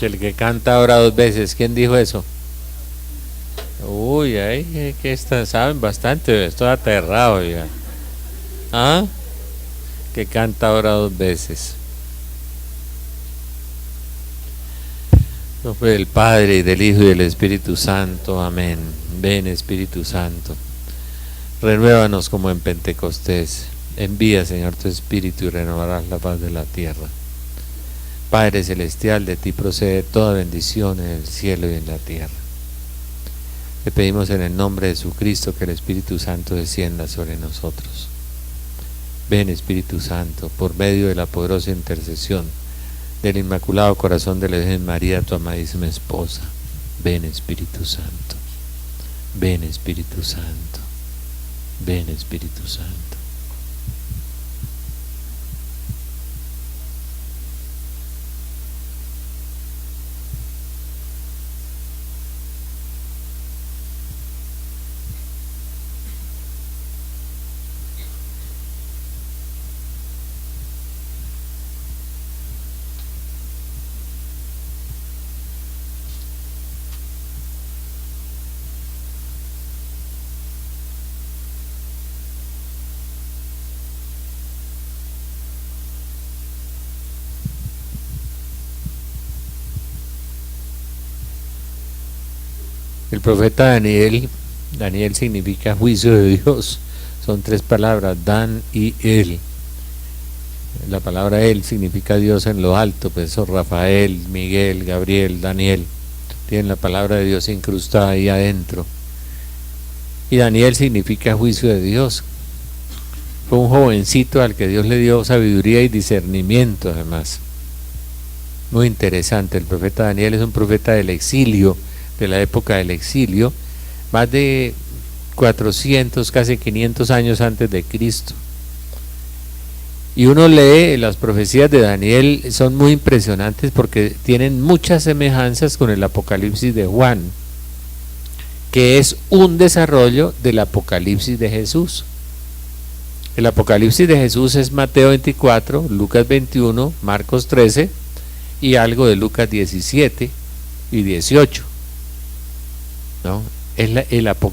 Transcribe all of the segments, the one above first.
Que el que canta ora dos veces. ¿Quién dijo eso? Uy, ay, que saben bastante. Estoy aterrado ya. ¿Ah? Que canta ora dos veces. En nombre del Padre, y del Hijo, y del Espíritu Santo. Amén. Ven, Espíritu Santo. Renuévanos como en Pentecostés. Envía, Señor, tu Espíritu y renovarás la paz de la tierra. Padre Celestial, de ti procede toda bendición en el cielo y en la tierra. Te pedimos en el nombre de Jesucristo que el Espíritu Santo descienda sobre nosotros. Ven, Espíritu Santo, por medio de la poderosa intercesión del Inmaculado Corazón de la Virgen María, tu amadísima esposa. Ven, Espíritu Santo. Ven, Espíritu Santo. Ven, Espíritu Santo. El profeta Daniel, Daniel significa juicio de Dios, son tres palabras, Dan y El. La palabra El significa Dios en lo alto, pues eso Rafael, Miguel, Gabriel, Daniel, tienen la palabra de Dios incrustada ahí adentro. Y Daniel significa juicio de Dios. Fue un jovencito al que Dios le dio sabiduría y discernimiento además. Muy interesante, el profeta Daniel es un profeta del exilio, de la época del exilio, más de 400, casi 500 años antes de Cristo. Y uno lee las profecías de Daniel, son muy impresionantes porque tienen muchas semejanzas con el Apocalipsis de Juan, que es un desarrollo del Apocalipsis de Jesús. El Apocalipsis de Jesús es Mateo 24, Lucas 21, Marcos 13 y algo de Lucas 17 y 18. ¿No? Es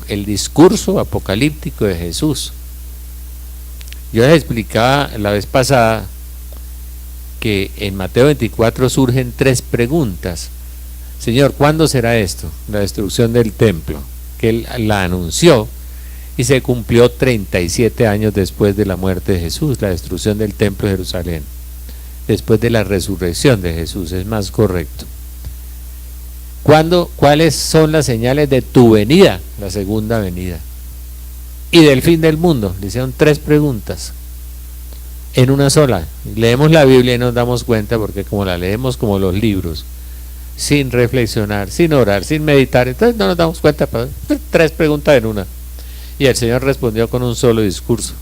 el discurso apocalíptico de Jesús. Yo les explicaba la vez pasada que en Mateo 24 surgen tres preguntas. Señor, ¿cuándo será esto? La destrucción del templo, que él la anunció y se cumplió 37 años después de la muerte de Jesús, la destrucción del templo de Jerusalén, después de la resurrección de Jesús, es más correcto. ¿Cuáles son las señales de tu venida, la segunda venida? Y del fin del mundo. Le hicieron tres preguntas en una sola. Leemos la Biblia y nos damos cuenta, porque como la leemos como los libros, sin reflexionar, sin orar, sin meditar, entonces no nos damos cuenta. Tres preguntas en una. Y el Señor respondió con un solo discurso.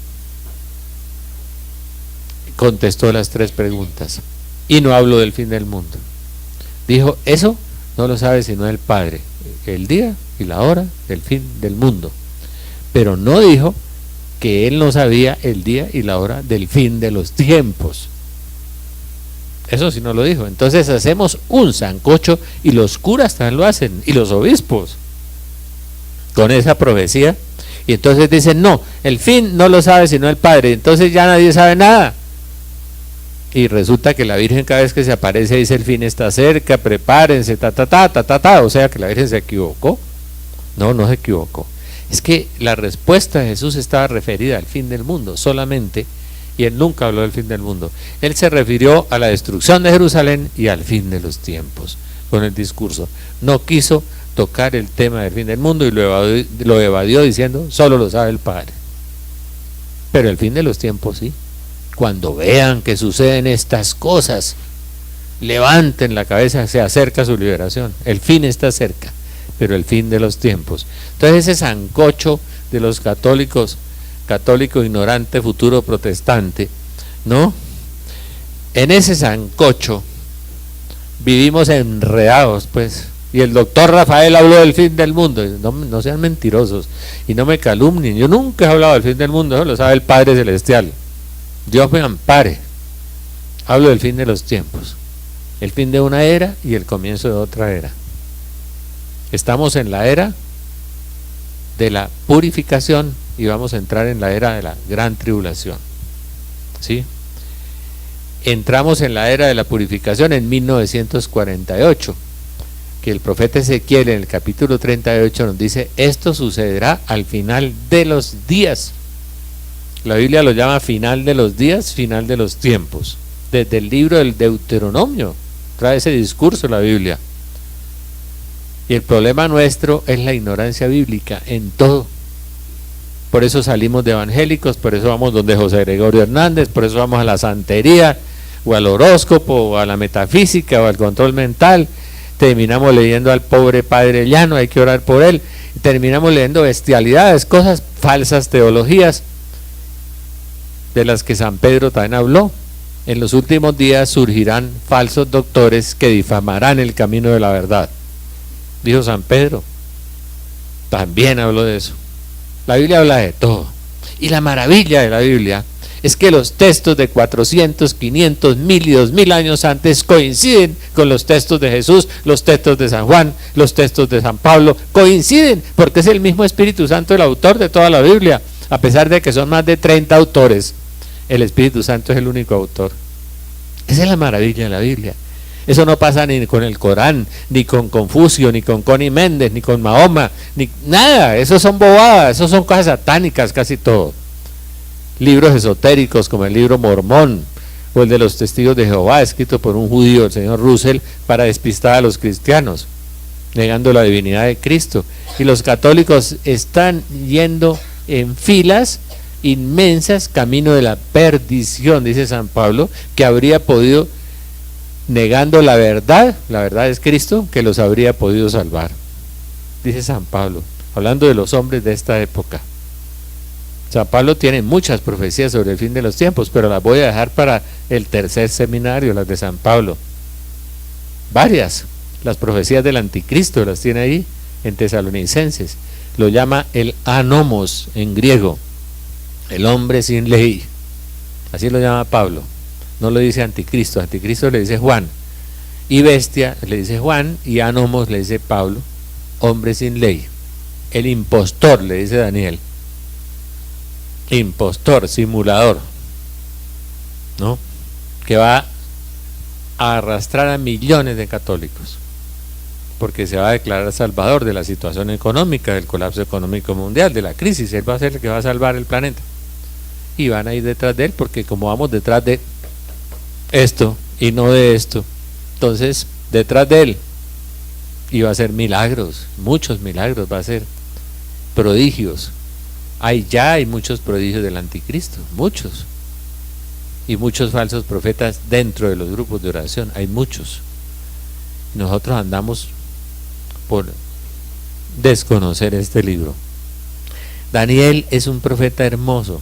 Contestó las tres preguntas y no habló del fin del mundo. Dijo, eso no lo sabe sino el Padre, el día y la hora del fin del mundo. Pero no dijo que él no sabía el día y la hora del fin de los tiempos. Eso sí no lo dijo. Entonces hacemos un sancocho, y los curas también lo hacen, y los obispos, con esa profecía. Y entonces dicen, no, el fin no lo sabe sino el Padre, entonces ya nadie sabe nada. Y resulta que la Virgen cada vez que se aparece dice, el fin está cerca, prepárense, o sea que la Virgen se equivocó. No, no se equivocó. Es que la respuesta de Jesús estaba referida al fin del mundo solamente, y él nunca habló del fin del mundo. Él se refirió a la destrucción de Jerusalén y al fin de los tiempos con el discurso. No quiso tocar el tema del fin del mundo y lo evadió diciendo, solo lo sabe el Padre. Pero el fin de los tiempos sí. Cuando vean que suceden estas cosas, levanten la cabeza, se acerca su liberación. El fin está cerca, pero el fin de los tiempos. Entonces ese sancocho de los católicos, católico ignorante, futuro protestante, ¿no? En ese sancocho vivimos enredados, pues. Y el doctor Rafael habló del fin del mundo. No sean mentirosos y no me calumnien. Yo nunca he hablado del fin del mundo, eso lo sabe el Padre Celestial. Dios me ampare. Hablo del fin de los tiempos. El fin de una era y el comienzo de otra era. Estamos en la era de la purificación y vamos a entrar en la era de la gran tribulación. ¿Sí? Entramos en la era de la purificación en 1948, que el profeta Ezequiel en el capítulo 38 nos dice: esto sucederá al final de los días. La Biblia lo llama final de los días, final de los tiempos. Desde el libro del Deuteronomio trae ese discurso la Biblia. Y el problema nuestro es la ignorancia bíblica en todo. Por eso salimos de evangélicos, por eso vamos donde José Gregorio Hernández, por eso vamos a la santería, o al horóscopo, o a la metafísica, o al control mental. Terminamos leyendo al pobre padre llano, hay que orar por él. Y terminamos leyendo bestialidades, cosas falsas, teologías, de las que San Pedro también habló. En los últimos días surgirán falsos doctores que difamarán el camino de la verdad, dijo San Pedro. También habló de eso. La Biblia habla de todo. Y la maravilla de la Biblia es que los textos de 400, 500, 1000 y 2000 años antes coinciden con los textos de Jesús, los textos de San Juan, los textos de San Pablo, coinciden porque es el mismo Espíritu Santo el autor de toda la Biblia, a pesar de que son más de 30 autores. El Espíritu Santo es el único autor. Esa es la maravilla de la Biblia. Eso no pasa ni con el Corán, ni con Confucio, ni con Connie Méndez, ni con Mahoma, ni nada. Eso son bobadas, eso son cosas satánicas, casi todo. Libros esotéricos como el libro Mormón o el de los Testigos de Jehová, escrito por un judío, el señor Russell, para despistar a los cristianos, negando la divinidad de Cristo. Y los católicos están yendo en filas inmensas camino de la perdición, dice San Pablo, que habría podido, negando la verdad es Cristo, que los habría podido salvar, dice San Pablo, hablando de los hombres de esta época. San Pablo tiene muchas profecías sobre el fin de los tiempos, pero las voy a dejar para el tercer seminario, las de San Pablo. Varias, las profecías del anticristo las tiene ahí en Tesalonicenses. Lo llama el anomos en griego, el hombre sin ley, así lo llama Pablo. No lo dice anticristo, anticristo le dice Juan, y bestia le dice Juan, y anomos le dice Pablo, hombre sin ley. El impostor le dice Daniel, impostor, simulador, ¿no? Que va a arrastrar a millones de católicos, porque se va a declarar salvador de la situación económica, del colapso económico mundial, de la crisis. Él va a ser el que va a salvar el planeta, y van a ir detrás de él, porque como vamos detrás de esto y no de esto, entonces detrás de él, y va a hacer milagros, muchos milagros, va a hacer prodigios. Ya hay muchos prodigios del anticristo, muchos, y muchos falsos profetas dentro de los grupos de oración, hay muchos. Nosotros andamos por desconocer este libro. Daniel es un profeta hermoso.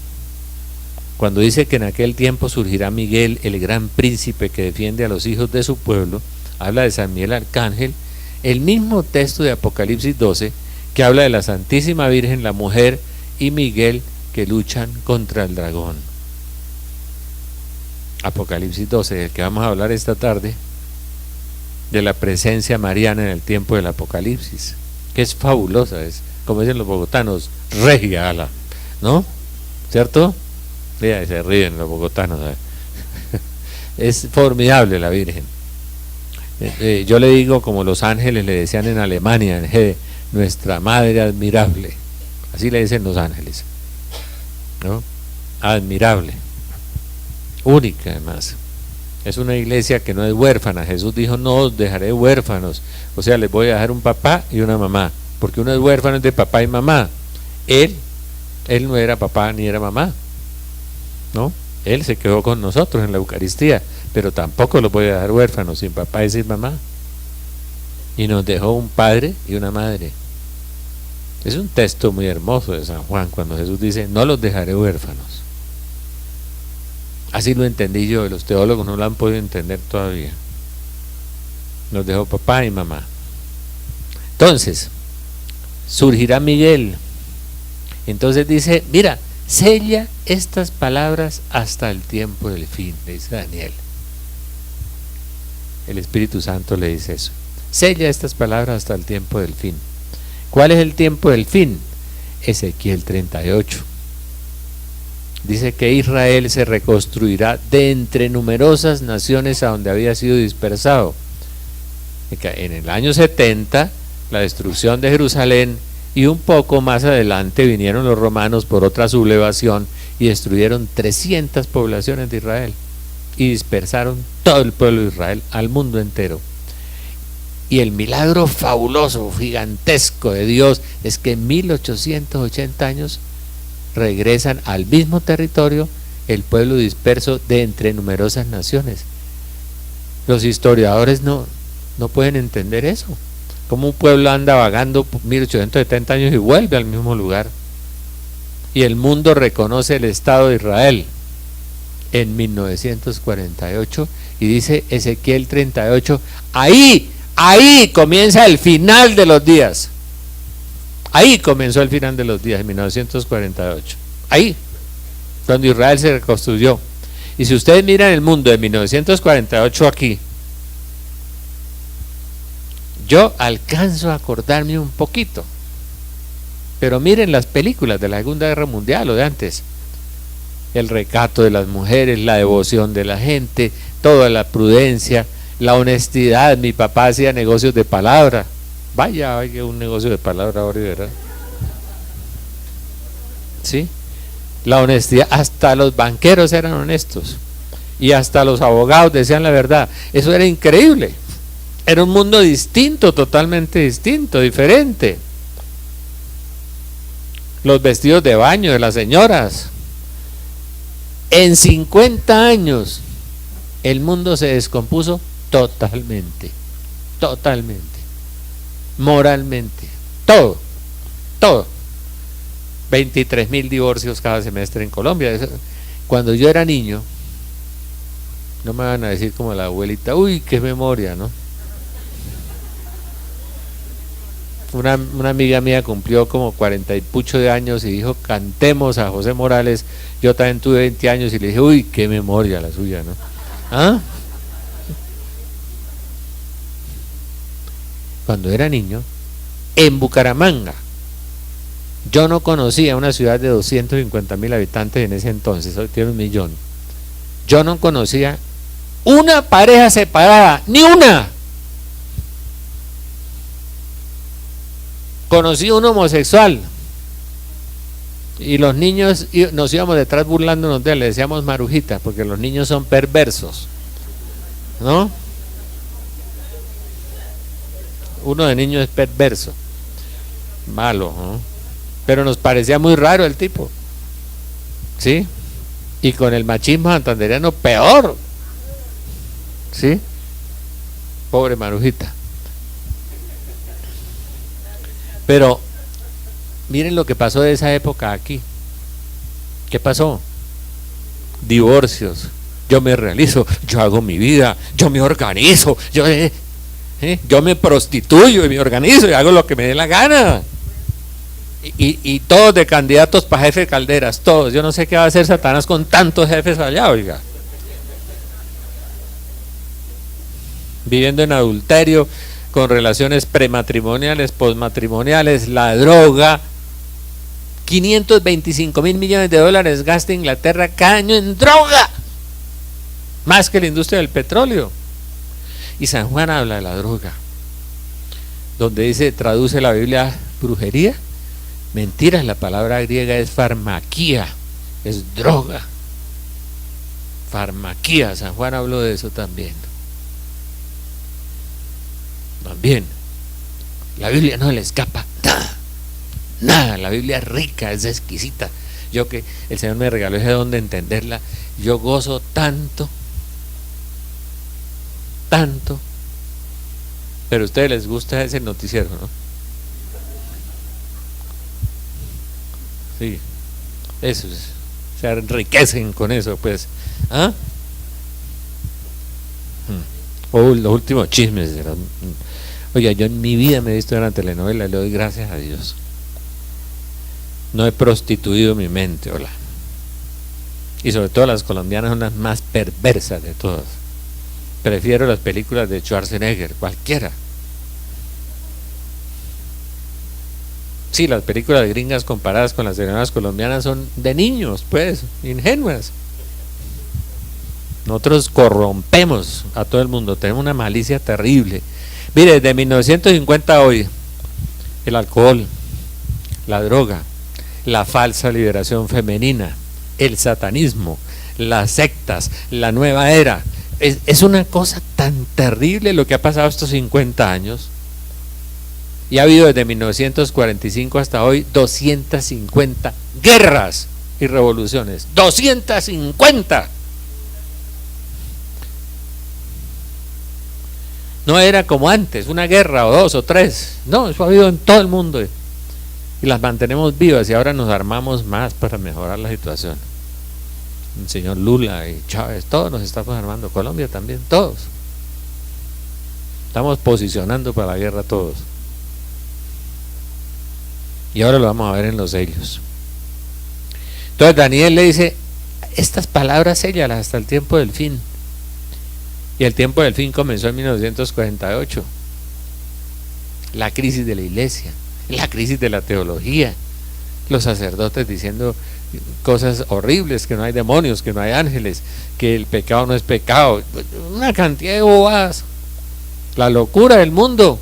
Cuando dice que en aquel tiempo surgirá Miguel, el gran príncipe que defiende a los hijos de su pueblo, habla de San Miguel Arcángel, el mismo texto de Apocalipsis 12, que habla de la Santísima Virgen, la mujer, y Miguel, que luchan contra el dragón. Apocalipsis 12, del que vamos a hablar esta tarde, de la presencia mariana en el tiempo del Apocalipsis, que es fabulosa, es, como dicen los bogotanos, regia ala, ¿no? ¿Cierto? Ya, se ríen los bogotanos, ¿sabes? Es formidable la Virgen. Yo le digo, como los ángeles le decían en Alemania, en Hede, nuestra madre admirable. Así le dicen los ángeles, ¿no? Admirable, única además. Es una iglesia que no es huérfana. Jesús dijo: no os dejaré huérfanos, o sea, les voy a dejar un papá y una mamá, porque uno es huérfano de papá y mamá. Él no era papá ni era mamá, ¿no? Él se quedó con nosotros en la Eucaristía, pero tampoco los voy a dejar huérfanos, sin papá y sin mamá. Y nos dejó un padre y una madre. Es un texto muy hermoso de San Juan, cuando Jesús dice: no los dejaré huérfanos. Así lo entendí yo, y los teólogos no lo han podido entender todavía. Nos dejó papá y mamá. Entonces, surgirá Miguel. Entonces dice: mira, sella estas palabras hasta el tiempo del fin, le dice Daniel. El Espíritu Santo le dice eso. Sella estas palabras hasta el tiempo del fin. ¿Cuál es el tiempo del fin? Ezequiel 38. Dice que Israel se reconstruirá de entre numerosas naciones a donde había sido dispersado. En el año 70, la destrucción de Jerusalén, y un poco más adelante vinieron los romanos por otra sublevación y destruyeron 300 poblaciones de Israel y dispersaron todo el pueblo de Israel al mundo entero. Y el milagro fabuloso, gigantesco de Dios es que en 1880 años regresan al mismo territorio el pueblo disperso de entre numerosas naciones. Los historiadores no pueden entender eso. Como un pueblo anda vagando por 1870 años y vuelve al mismo lugar. Y el mundo reconoce el Estado de Israel en 1948 y dice Ezequiel 38, ahí comienza el final de los días. Ahí comenzó el final de los días, en 1948. Ahí, donde Israel se reconstruyó. Y si ustedes miran el mundo de 1948 aquí, yo alcanzo a acordarme un poquito. Pero miren las películas de la Segunda Guerra Mundial o de antes. El recato de las mujeres, la devoción de la gente, toda la prudencia, la honestidad. Mi papá hacía negocios de palabra. Vaya un negocio de palabra ahora, ¿verdad? ¿Sí? La honestidad, hasta los banqueros eran honestos y hasta los abogados decían la verdad. Eso era increíble. Era un mundo distinto, totalmente distinto, diferente. Los vestidos de baño de las señoras. En 50 años el mundo se descompuso totalmente, totalmente. Moralmente, todo. 23.000 divorcios cada semestre en Colombia. Cuando yo era niño, no me van a decir como la abuelita, uy, qué memoria, ¿no? Una amiga mía cumplió como 40 y pucho de años y dijo, cantemos a José Morales. Yo también tuve 20 años y le dije, uy, qué memoria la suya, ¿no? ¿Ah? Cuando era niño, en Bucaramanga, yo no conocía una ciudad de 250.000 habitantes en ese entonces, hoy tiene 1 millón. Yo no conocía una pareja separada, ni una. Conocí un homosexual y los niños nos íbamos detrás burlándonos de él, le decíamos Marujita, porque los niños son perversos, ¿no? Uno de niños es perverso, malo, ¿no? Pero nos parecía muy raro el tipo, ¿sí? Y con el machismo santandereano peor, ¿sí? Pobre Marujita. Pero miren lo que pasó de esa época aquí. ¿Qué pasó? Divorcios. Yo me realizo, yo hago mi vida, yo me organizo, yo me prostituyo y me organizo y hago lo que me dé la gana. Y todos de candidatos para jefe de calderas, todos. Yo no sé qué va a hacer Satanás con tantos jefes allá, oiga. Viviendo en adulterio, con relaciones prematrimoniales, posmatrimoniales, la droga. 525.000 millones de dólares gasta Inglaterra cada año en droga, más que la industria del petróleo. Y San Juan habla de la droga, donde dice, traduce la Biblia brujería, mentiras. La palabra griega es farmaquía, es droga, farmaquía. San Juan habló de eso también. La Biblia no le escapa nada. La Biblia es rica, es exquisita. Yo, que el Señor me regaló ese don de entenderla, yo gozo tanto. Pero a ustedes les gusta ese noticiero, ¿no? Sí, eso es, se enriquecen con eso, pues. ¿Ah? Los últimos chismes. Oiga, yo en mi vida me he visto en la telenovela y le doy gracias a Dios. No he prostituido mi mente, hola. Y sobre todo las colombianas son las más perversas de todas. Prefiero las películas de Schwarzenegger, cualquiera. Sí, las películas gringas comparadas con las telenovelas colombianas son de niños, pues, ingenuas. Nosotros corrompemos a todo el mundo, tenemos una malicia terrible. Mire, desde 1950 a hoy, el alcohol, la droga, la falsa liberación femenina, el satanismo, las sectas, la nueva era, es una cosa tan terrible lo que ha pasado estos 50 años. Y ha habido desde 1945 hasta hoy 250 guerras y revoluciones. 250. No era como antes, una guerra o dos o tres. No, eso ha habido en todo el mundo. Y las mantenemos vivas y ahora nos armamos más para mejorar la situación. El señor Lula y Chávez, todos nos estamos armando. Colombia también, todos. Estamos posicionando para la guerra todos. Y ahora lo vamos a ver en los sellos. Entonces Daniel le dice, estas palabras séllalas hasta el tiempo del fin. Y el tiempo del fin comenzó en 1948. La crisis de la iglesia, la crisis de la teología, los sacerdotes diciendo cosas horribles, que no hay demonios, que no hay ángeles, que el pecado no es pecado, una cantidad de bobadas, la locura del mundo.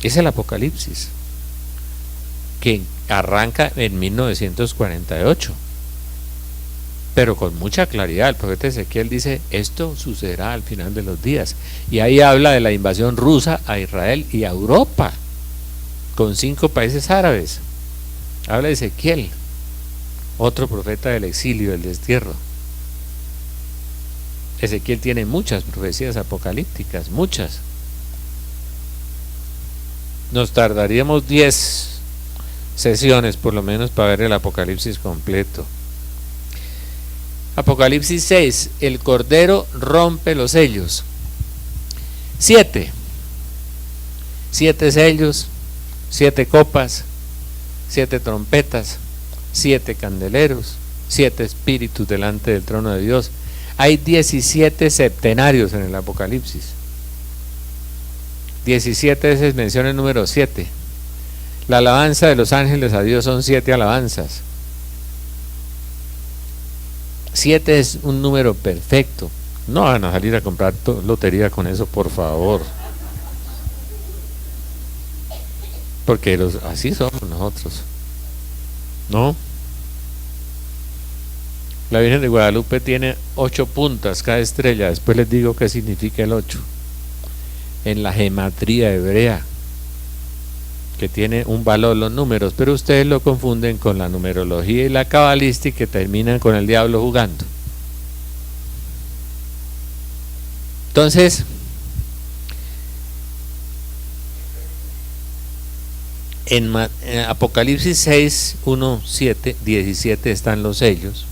Es el Apocalipsis, que arranca en 1948, pero con mucha claridad. El profeta Ezequiel dice, esto sucederá al final de los días, y ahí habla de la invasión rusa a Israel y a Europa, con 5 países árabes. Habla de Ezequiel, otro profeta del exilio, del destierro. Ezequiel tiene muchas profecías apocalípticas, muchas. Nos tardaríamos 10 sesiones por lo menos para ver el Apocalipsis completo. Apocalipsis 6, el Cordero rompe los sellos. 7 sellos, 7 copas, 7 trompetas, 7 candeleros, 7 espíritus delante del trono de Dios. Hay 17 septenarios en el Apocalipsis. 17 veces menciona el número 7. La alabanza de los ángeles a Dios son 7 alabanzas. 7 es un número perfecto. No van a salir a comprar lotería con eso, por favor. Porque así somos nosotros. ¿No? La Virgen de Guadalupe tiene 8 puntas cada estrella. Después les digo qué significa el 8. En la gematría hebrea, que tiene un valor los números, pero ustedes lo confunden con la numerología y la cabalística, que terminan con el diablo jugando. Entonces, en Apocalipsis 6, 1, 7, 17 están los sellos,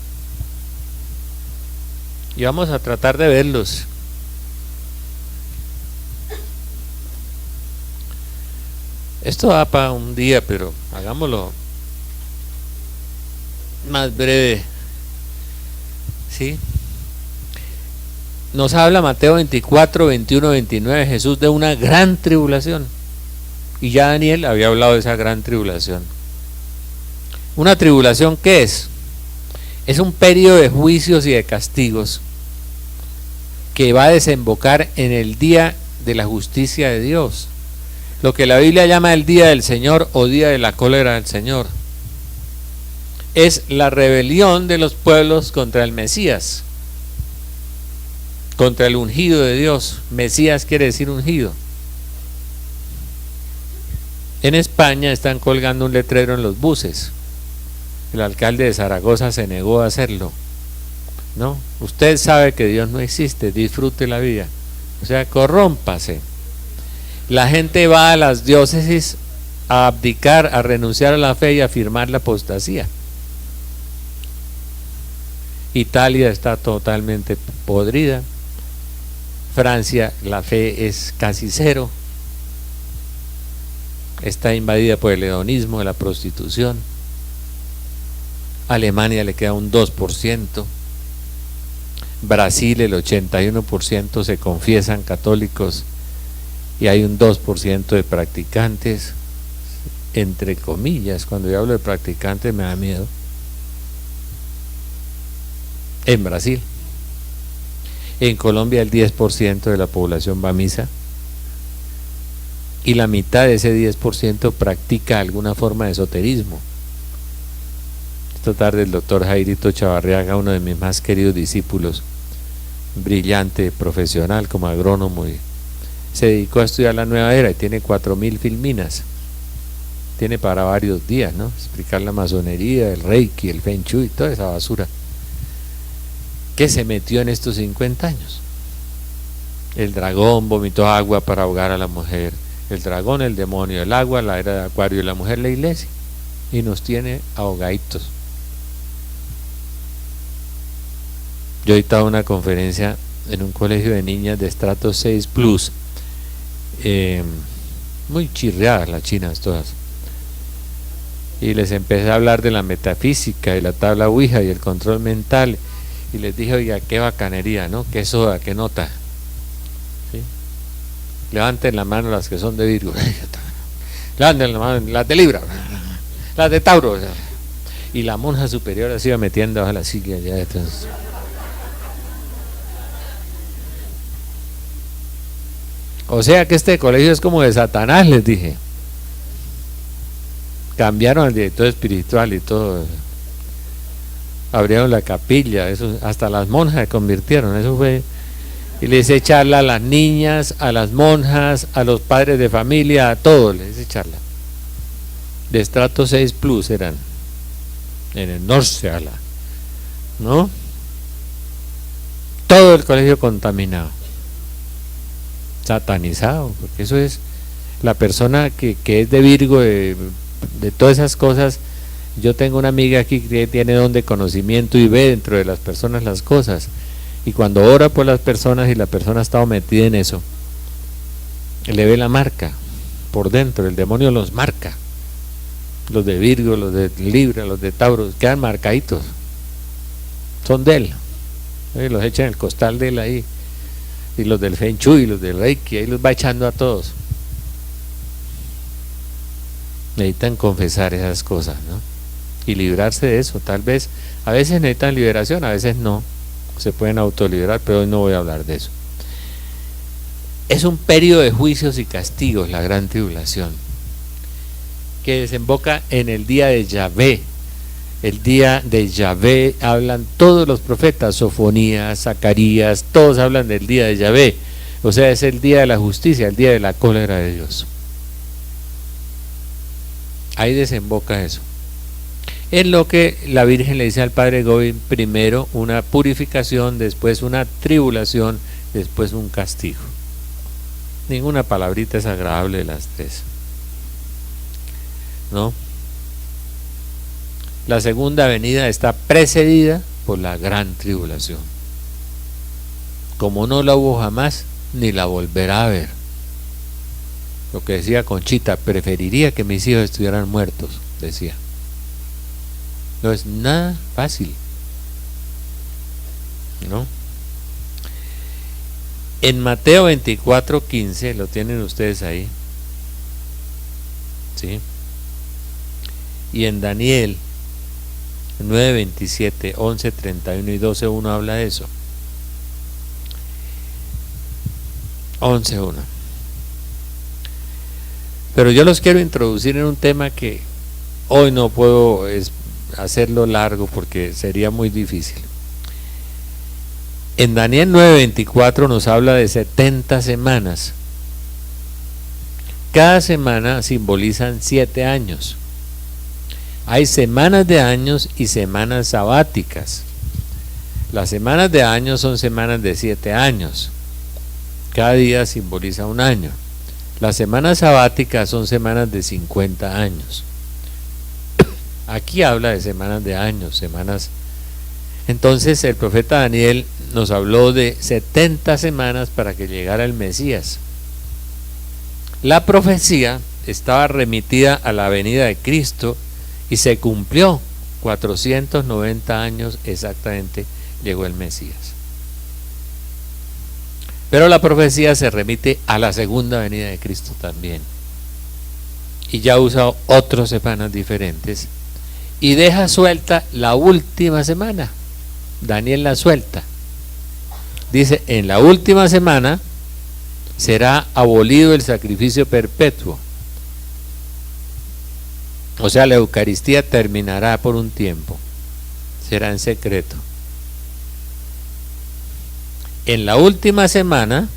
y vamos a tratar de verlos. Esto va para un día, pero hagámoslo más breve. ¿Sí? Nos habla Mateo 24, 21, 29, Jesús, de una gran tribulación. Y ya Daniel había hablado de esa gran tribulación. ¿Una tribulación qué es? Es un periodo de juicios y de castigos que va a desembocar en el día de la justicia de Dios. Lo que la Biblia llama el día del Señor o día de la cólera del Señor. Es la rebelión de los pueblos contra el Mesías, contra el ungido de Dios. Mesías quiere decir ungido. En España están colgando un letrero en los buses. El alcalde de Zaragoza se negó a hacerlo. No, usted sabe que Dios no existe, disfrute la vida. O sea, corrómpase. La gente va a las diócesis a abdicar, a renunciar a la fe y a firmar la apostasía. Italia está totalmente podrida. Francia, la fe es casi cero. Está invadida por el hedonismo, la prostitución. Alemania le queda un 2%. Brasil el 81% se confiesan católicos y hay un 2% de practicantes, entre comillas. Cuando yo hablo de practicantes me da miedo. En Brasil. En Colombia el 10% de la población va a misa y la mitad de ese 10% practica alguna forma de esoterismo. Esta tarde el doctor Jairito Chavarriaga, uno de mis más queridos discípulos, brillante profesional como agrónomo, y se dedicó a estudiar la nueva era y tiene 4000 filminas. Tiene para varios días, ¿no? Explicar la masonería, el reiki, el feng shui, toda esa basura que se metió en estos 50 años. El dragón vomitó agua para ahogar a la mujer, el dragón, el demonio, el agua, la era de Acuario, y la mujer, la iglesia, y nos tiene ahogaditos. Yo editaba una conferencia en un colegio de niñas de estrato 6 plus, muy chirriadas las chinas todas, y les empecé a hablar de la metafísica y la tabla Ouija y el control mental, y les dije, oiga, qué bacanería, ¿no? Qué soda, qué nota. ¿Sí? Levanten la mano las que son de Virgo, levanten la mano las de Libra, las de Tauro, y la monja superior se iba metiendo a la silla ya detrás. O sea que este colegio es como de Satanás, les dije. Cambiaron al director espiritual y todo. Abrieron la capilla, eso, hasta las monjas se convirtieron, eso fue. Y les hice charla a las niñas, a las monjas, a los padres de familia, a todos les hice charla. De estrato 6 plus eran, en el norte, ¿no? Todo el colegio contaminado, satanizado, porque eso es la persona que es de Virgo, de todas esas cosas. Yo tengo una amiga aquí que tiene don de conocimiento y ve dentro de las personas las cosas, y cuando ora por las personas y la persona ha estado metida en eso, le ve la marca por dentro. El demonio los marca, los de Virgo, los de Libra, los de Tauro, quedan marcaditos, son de él, los echa en el costal de él ahí, y los del Feng Shui, los del Reiki, ahí los va echando a todos. Necesitan confesar esas cosas, ¿no? Y librarse de eso. Tal vez, a veces necesitan liberación, a veces no, se pueden autoliberar, pero hoy no voy a hablar de eso. Es un periodo de juicios y castigos, la gran tribulación, que desemboca en el día de Yahvé. El día de Yahvé hablan todos los profetas, Sofonías, Zacarías, todos hablan del día de Yahvé. O sea, es el día de la justicia, el día de la cólera de Dios. Ahí desemboca eso. En lo que la Virgen le dice al Padre Govind: primero una purificación, después una tribulación, después un castigo. Ninguna palabrita es agradable de las tres, ¿no? La segunda venida está precedida por la gran tribulación, como no la hubo jamás ni la volverá a ver. Lo que decía Conchita: preferiría que mis hijos estuvieran muertos, decía. No es nada fácil, ¿no? En Mateo 24:15, lo tienen ustedes ahí, ¿sí? Y en Daniel 9:27, 11:31 y 12:1 habla de eso. 11:1. Pero yo los quiero introducir en un tema que hoy no puedo hacerlo largo porque sería muy difícil. En Daniel 9:24 nos habla de 70 semanas. Cada semana simbolizan 7 años. Hay semanas de años y semanas sabáticas. Las semanas de años son semanas de 7 años. Cada día simboliza un año. Las semanas sabáticas son semanas de 50 años. Aquí habla de semanas de años, semanas. Entonces el profeta Daniel nos habló de 70 semanas para que llegara el Mesías. La profecía estaba remitida a la venida de Cristo y se cumplió. 490 años exactamente llegó el Mesías. Pero la profecía se remite a la segunda venida de Cristo también. Y ya usa otras semanas diferentes. Y deja suelta la última semana. Daniel la suelta. Dice, en la última semana será abolido el sacrificio perpetuo. O sea, la Eucaristía terminará por un tiempo. Será en secreto. En la última semana,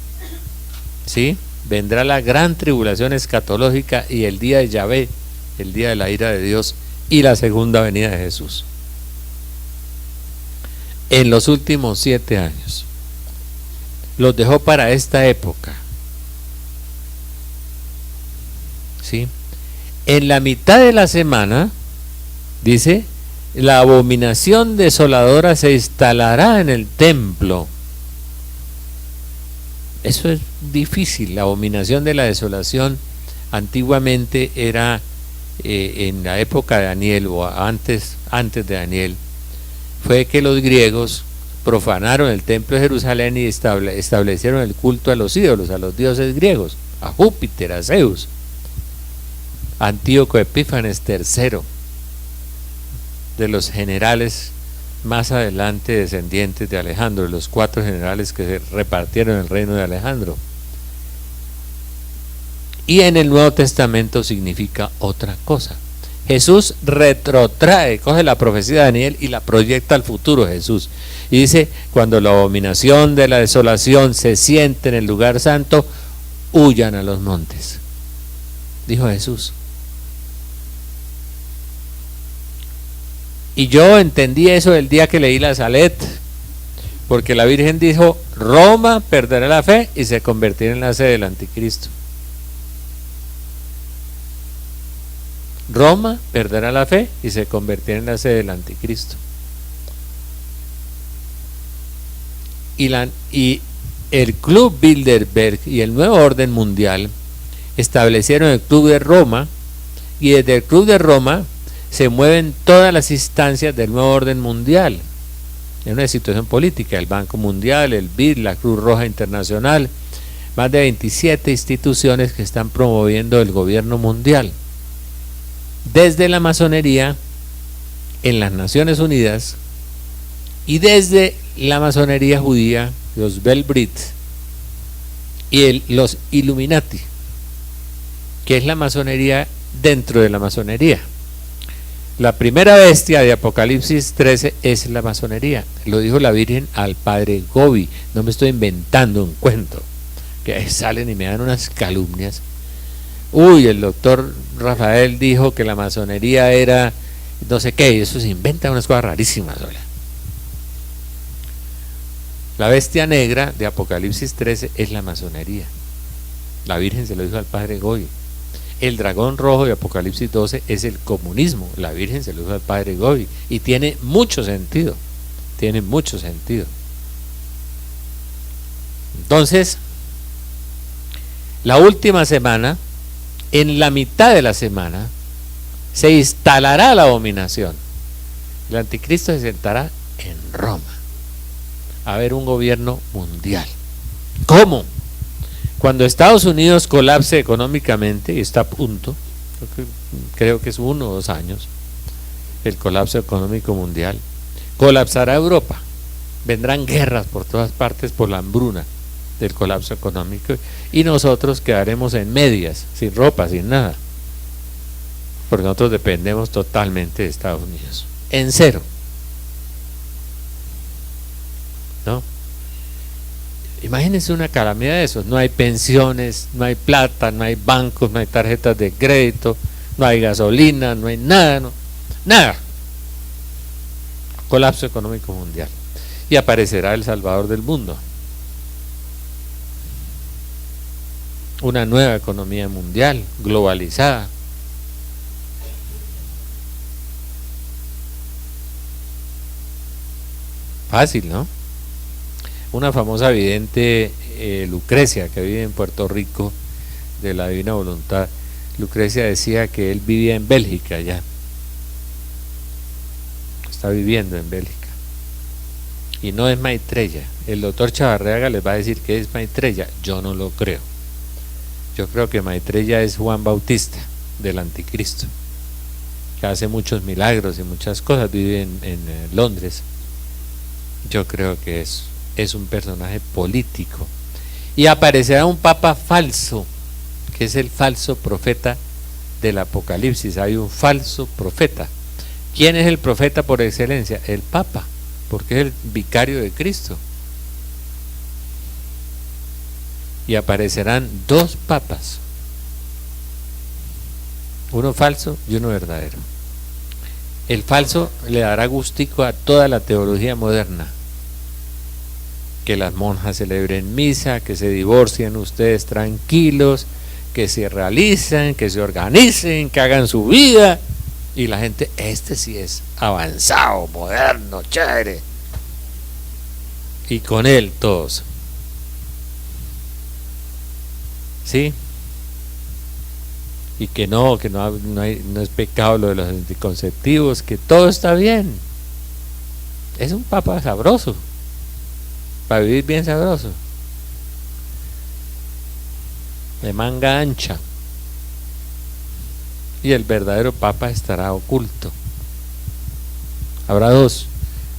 ¿sí?, vendrá la gran tribulación escatológica y el día de Yahvé, el día de la ira de Dios y la segunda venida de Jesús. En los últimos 7 años. Los dejó para esta época. ¿Sí? En la mitad de la semana, dice, la abominación desoladora se instalará en el templo. Eso es difícil. La abominación de la desolación antiguamente era en la época de Daniel o antes de Daniel, fue que los griegos profanaron el templo de Jerusalén y establecieron el culto a los ídolos, a los dioses griegos, a Júpiter, a Zeus. Antíoco Epífanes III, de los generales más adelante descendientes de Alejandro, los 4 generales que se repartieron el reino de Alejandro. Y en el Nuevo Testamento significa otra cosa. Jesús retrotrae, coge la profecía de Daniel y la proyecta al futuro Jesús. Y dice, cuando la abominación de la desolación se siente en el lugar santo, huyan a los montes. Dijo Jesús. Y yo entendí eso el día que leí la Salet, porque la Virgen dijo, Roma perderá la fe y se convertirá en la sede del anticristo. Roma perderá la fe y se convertirá en la sede del anticristo. Y el Club Bilderberg y el Nuevo Orden Mundial establecieron el Club de Roma, y desde el Club de Roma se mueven todas las instancias del Nuevo Orden Mundial en una situación política, el Banco Mundial, el BID, la Cruz Roja Internacional, más de 27 instituciones que están promoviendo el gobierno mundial. Desde la masonería en las Naciones Unidas y desde la masonería judía, los Belbrit y los Illuminati, que es la masonería dentro de la masonería. La primera bestia de Apocalipsis 13 es la masonería. Lo dijo la Virgen al padre Gobi. No me estoy inventando un cuento, que salen y me dan unas calumnias. Uy, el doctor Rafael dijo que la masonería era no sé qué, y eso se inventa unas cosas rarísimas. ¿Verdad? La bestia negra de Apocalipsis 13 es la masonería. La Virgen se lo dijo al padre Gobi. El dragón rojo de Apocalipsis 12 es el comunismo. La Virgen se lo dijo al padre Gobi. Y tiene mucho sentido. Tiene mucho sentido. Entonces, la última semana, en la mitad de la semana, se instalará la abominación. El anticristo se sentará en Roma a ver un gobierno mundial. ¿Cómo? Cuando Estados Unidos colapse económicamente, y está a punto, creo que es 1 o 2 años, el colapso económico mundial, colapsará Europa. Vendrán guerras por todas partes por la hambruna del colapso económico, y nosotros quedaremos en medias, sin ropa, sin nada, porque nosotros dependemos totalmente de Estados Unidos, en cero, ¿no? Imagínense una calamidad de esos. No hay pensiones, no hay plata, no hay bancos, no hay tarjetas de crédito, no hay gasolina, no hay nada, no, nada. Colapso económico mundial. Y aparecerá el Salvador del mundo. Una nueva economía mundial, globalizada. Fácil, ¿no? Una famosa vidente, Lucrecia, que vive en Puerto Rico, de la Divina Voluntad. Lucrecia decía que él vivía en Bélgica ya. Está viviendo en Bélgica. Y no es Maitreya, el doctor Chavarriaga les va a decir que es Maitreya. Yo no lo creo. Yo creo que Maitreya es Juan Bautista del Anticristo, que hace muchos milagros y muchas cosas, vive en Londres. Yo creo que es un personaje político. Y aparecerá un papa falso, que es el falso profeta del Apocalipsis. Hay un falso profeta. ¿Quién es el profeta por excelencia? El papa, porque es el vicario de Cristo. Y aparecerán dos papas, uno falso y uno verdadero. El falso le dará gustico a toda la teología moderna, que las monjas celebren misa, que se divorcien ustedes tranquilos, que se realicen, que se organicen, que hagan su vida, y la gente, este sí es avanzado, moderno, chévere, y con él todos. ¿Sí? Y que no es pecado lo de los anticonceptivos, que todo está bien. Es un papa sabroso, para vivir bien sabroso, de manga ancha. Y el verdadero papa estará oculto. Habrá dos.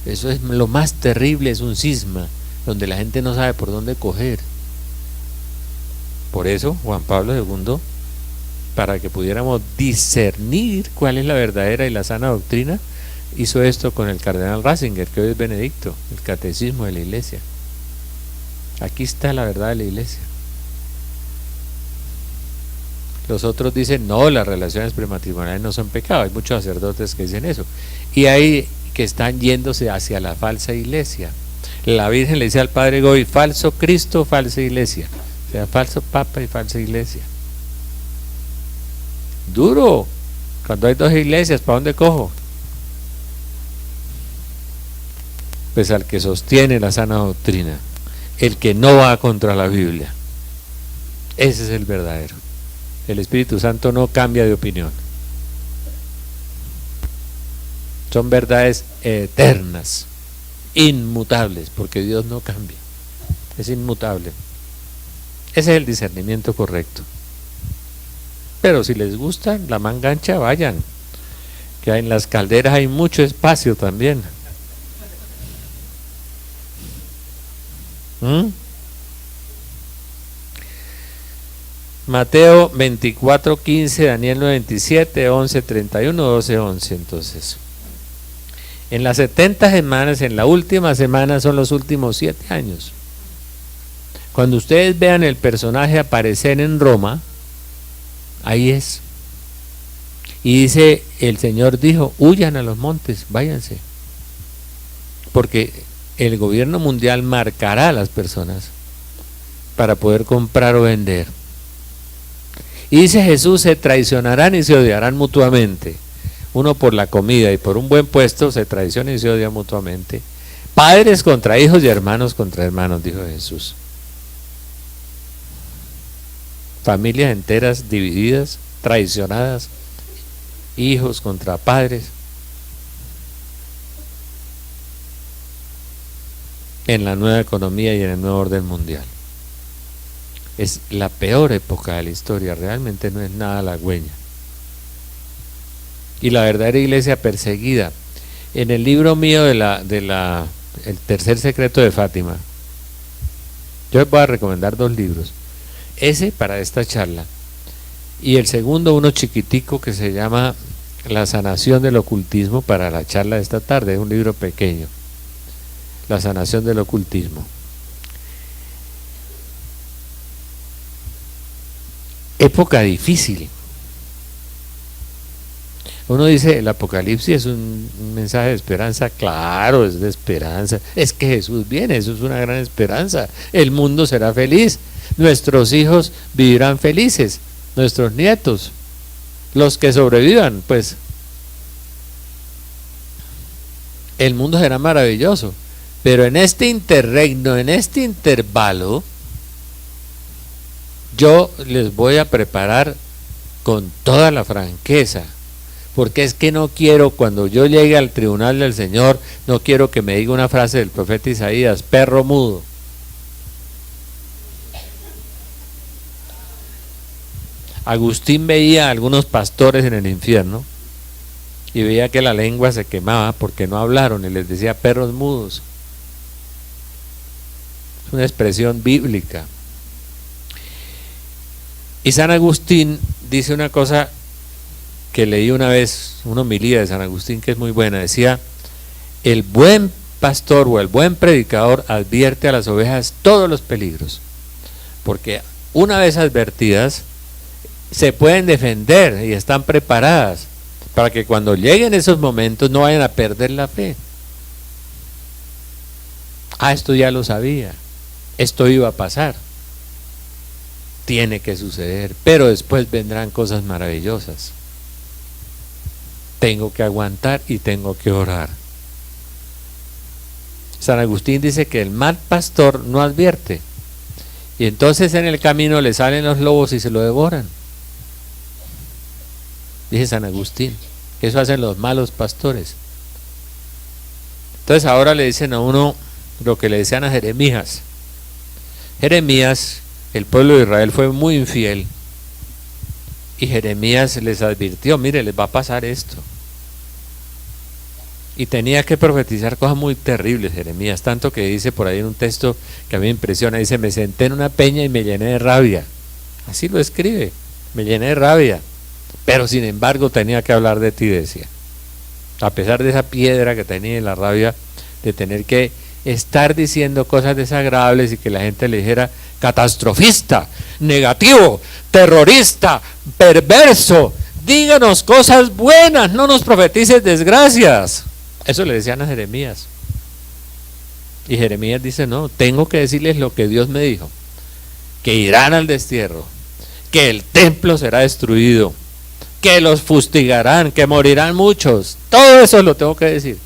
Eso es lo más terrible, es un cisma donde la gente no sabe por dónde coger. Por eso Juan Pablo II, para que pudiéramos discernir cuál es la verdadera y la sana doctrina, hizo esto con el cardenal Ratzinger, que hoy es Benedicto, el catecismo de la Iglesia. Aquí está la verdad de la Iglesia. Los otros dicen, no, las relaciones prematrimoniales no son pecado. Hay muchos sacerdotes que dicen eso. Y hay que están yéndose hacia la falsa iglesia. La Virgen le dice al Padre Goy, falso Cristo, falsa iglesia. O sea, falso papa y falsa iglesia. Duro. Cuando hay dos iglesias, ¿para dónde cojo? Pues al que sostiene la sana doctrina, el que no va contra la Biblia. Ese es el verdadero. El Espíritu Santo no cambia de opinión. Son verdades eternas, inmutables, porque Dios no cambia. Es inmutable. Ese es el discernimiento correcto. Pero si les gusta la manga ancha, vayan, que en las calderas hay mucho espacio también. Mateo 24:15, Daniel 9:27, 11:31, 12:11. Entonces, en las 70 semanas, en la última semana, son los últimos 7 años. Cuando ustedes vean el personaje aparecer en Roma, ahí es. Y dice, el Señor dijo, huyan a los montes, váyanse. Porque el gobierno mundial marcará a las personas para poder comprar o vender. Y dice Jesús, se traicionarán y se odiarán mutuamente. Uno por la comida y por un buen puesto se traiciona y se odia mutuamente. Padres contra hijos y hermanos contra hermanos, dijo Jesús. Familias enteras divididas, traicionadas, hijos contra padres. En la nueva economía y en el nuevo orden mundial. Es la peor época de la historia, realmente no es nada halagüeña. Y la verdadera iglesia perseguida. En el libro mío el tercer secreto de Fátima, yo les voy a recomendar 2 libros. Ese para esta charla. Y el segundo, uno chiquitico que se llama La sanación del ocultismo, para la charla de esta tarde. Es un libro pequeño. La sanación del ocultismo. Época difícil. Uno dice, el Apocalipsis es un mensaje de esperanza. Claro, es de esperanza. Es que Jesús viene, eso es una gran esperanza. El mundo será feliz. Nuestros hijos vivirán felices. Nuestros nietos, los que sobrevivan, pues el mundo será maravilloso. Pero en este interregno, en este intervalo, yo les voy a preparar con toda la franqueza, porque es que no quiero, cuando yo llegue al tribunal del Señor, no quiero que me diga una frase del profeta Isaías, perro mudo. Agustín veía a algunos pastores en el infierno y veía que la lengua se quemaba porque no hablaron y les decía perros mudos. Es una expresión bíblica. Y San Agustín dice una cosa que leí una vez, una homilía de San Agustín que es muy buena. Decía, el buen pastor o el buen predicador advierte a las ovejas todos los peligros, porque una vez advertidas se pueden defender y están preparadas para que cuando lleguen esos momentos no vayan a perder la fe. Esto ya lo sabía, esto iba a pasar, tiene que suceder, pero después vendrán cosas maravillosas. Tengo que aguantar y tengo que orar. San Agustín dice que el mal pastor no advierte, y entonces en el camino le salen los lobos y se lo devoran. Dice San Agustín, que eso hacen los malos pastores. Entonces ahora le dicen a uno lo que le decían a Jeremías. Jeremías, el pueblo de Israel fue muy infiel, y Jeremías les advirtió, mire, les va a pasar esto. Y tenía que profetizar cosas muy terribles Jeremías, tanto que dice por ahí en un texto que a mí me impresiona, dice, me senté en una peña y me llené de rabia. Así lo escribe, me llené de rabia, pero sin embargo tenía que hablar de ti, decía. A pesar de esa piedra que tenía, la rabia de tener que estar diciendo cosas desagradables y que la gente le dijera catastrofista, negativo, terrorista, perverso, díganos cosas buenas, no nos profetices desgracias. Eso le decían a Jeremías. Y Jeremías dice, no, tengo que decirles lo que Dios me dijo, que irán al destierro, que el templo será destruido, que los fustigarán, que morirán muchos. Todo eso lo tengo que decir.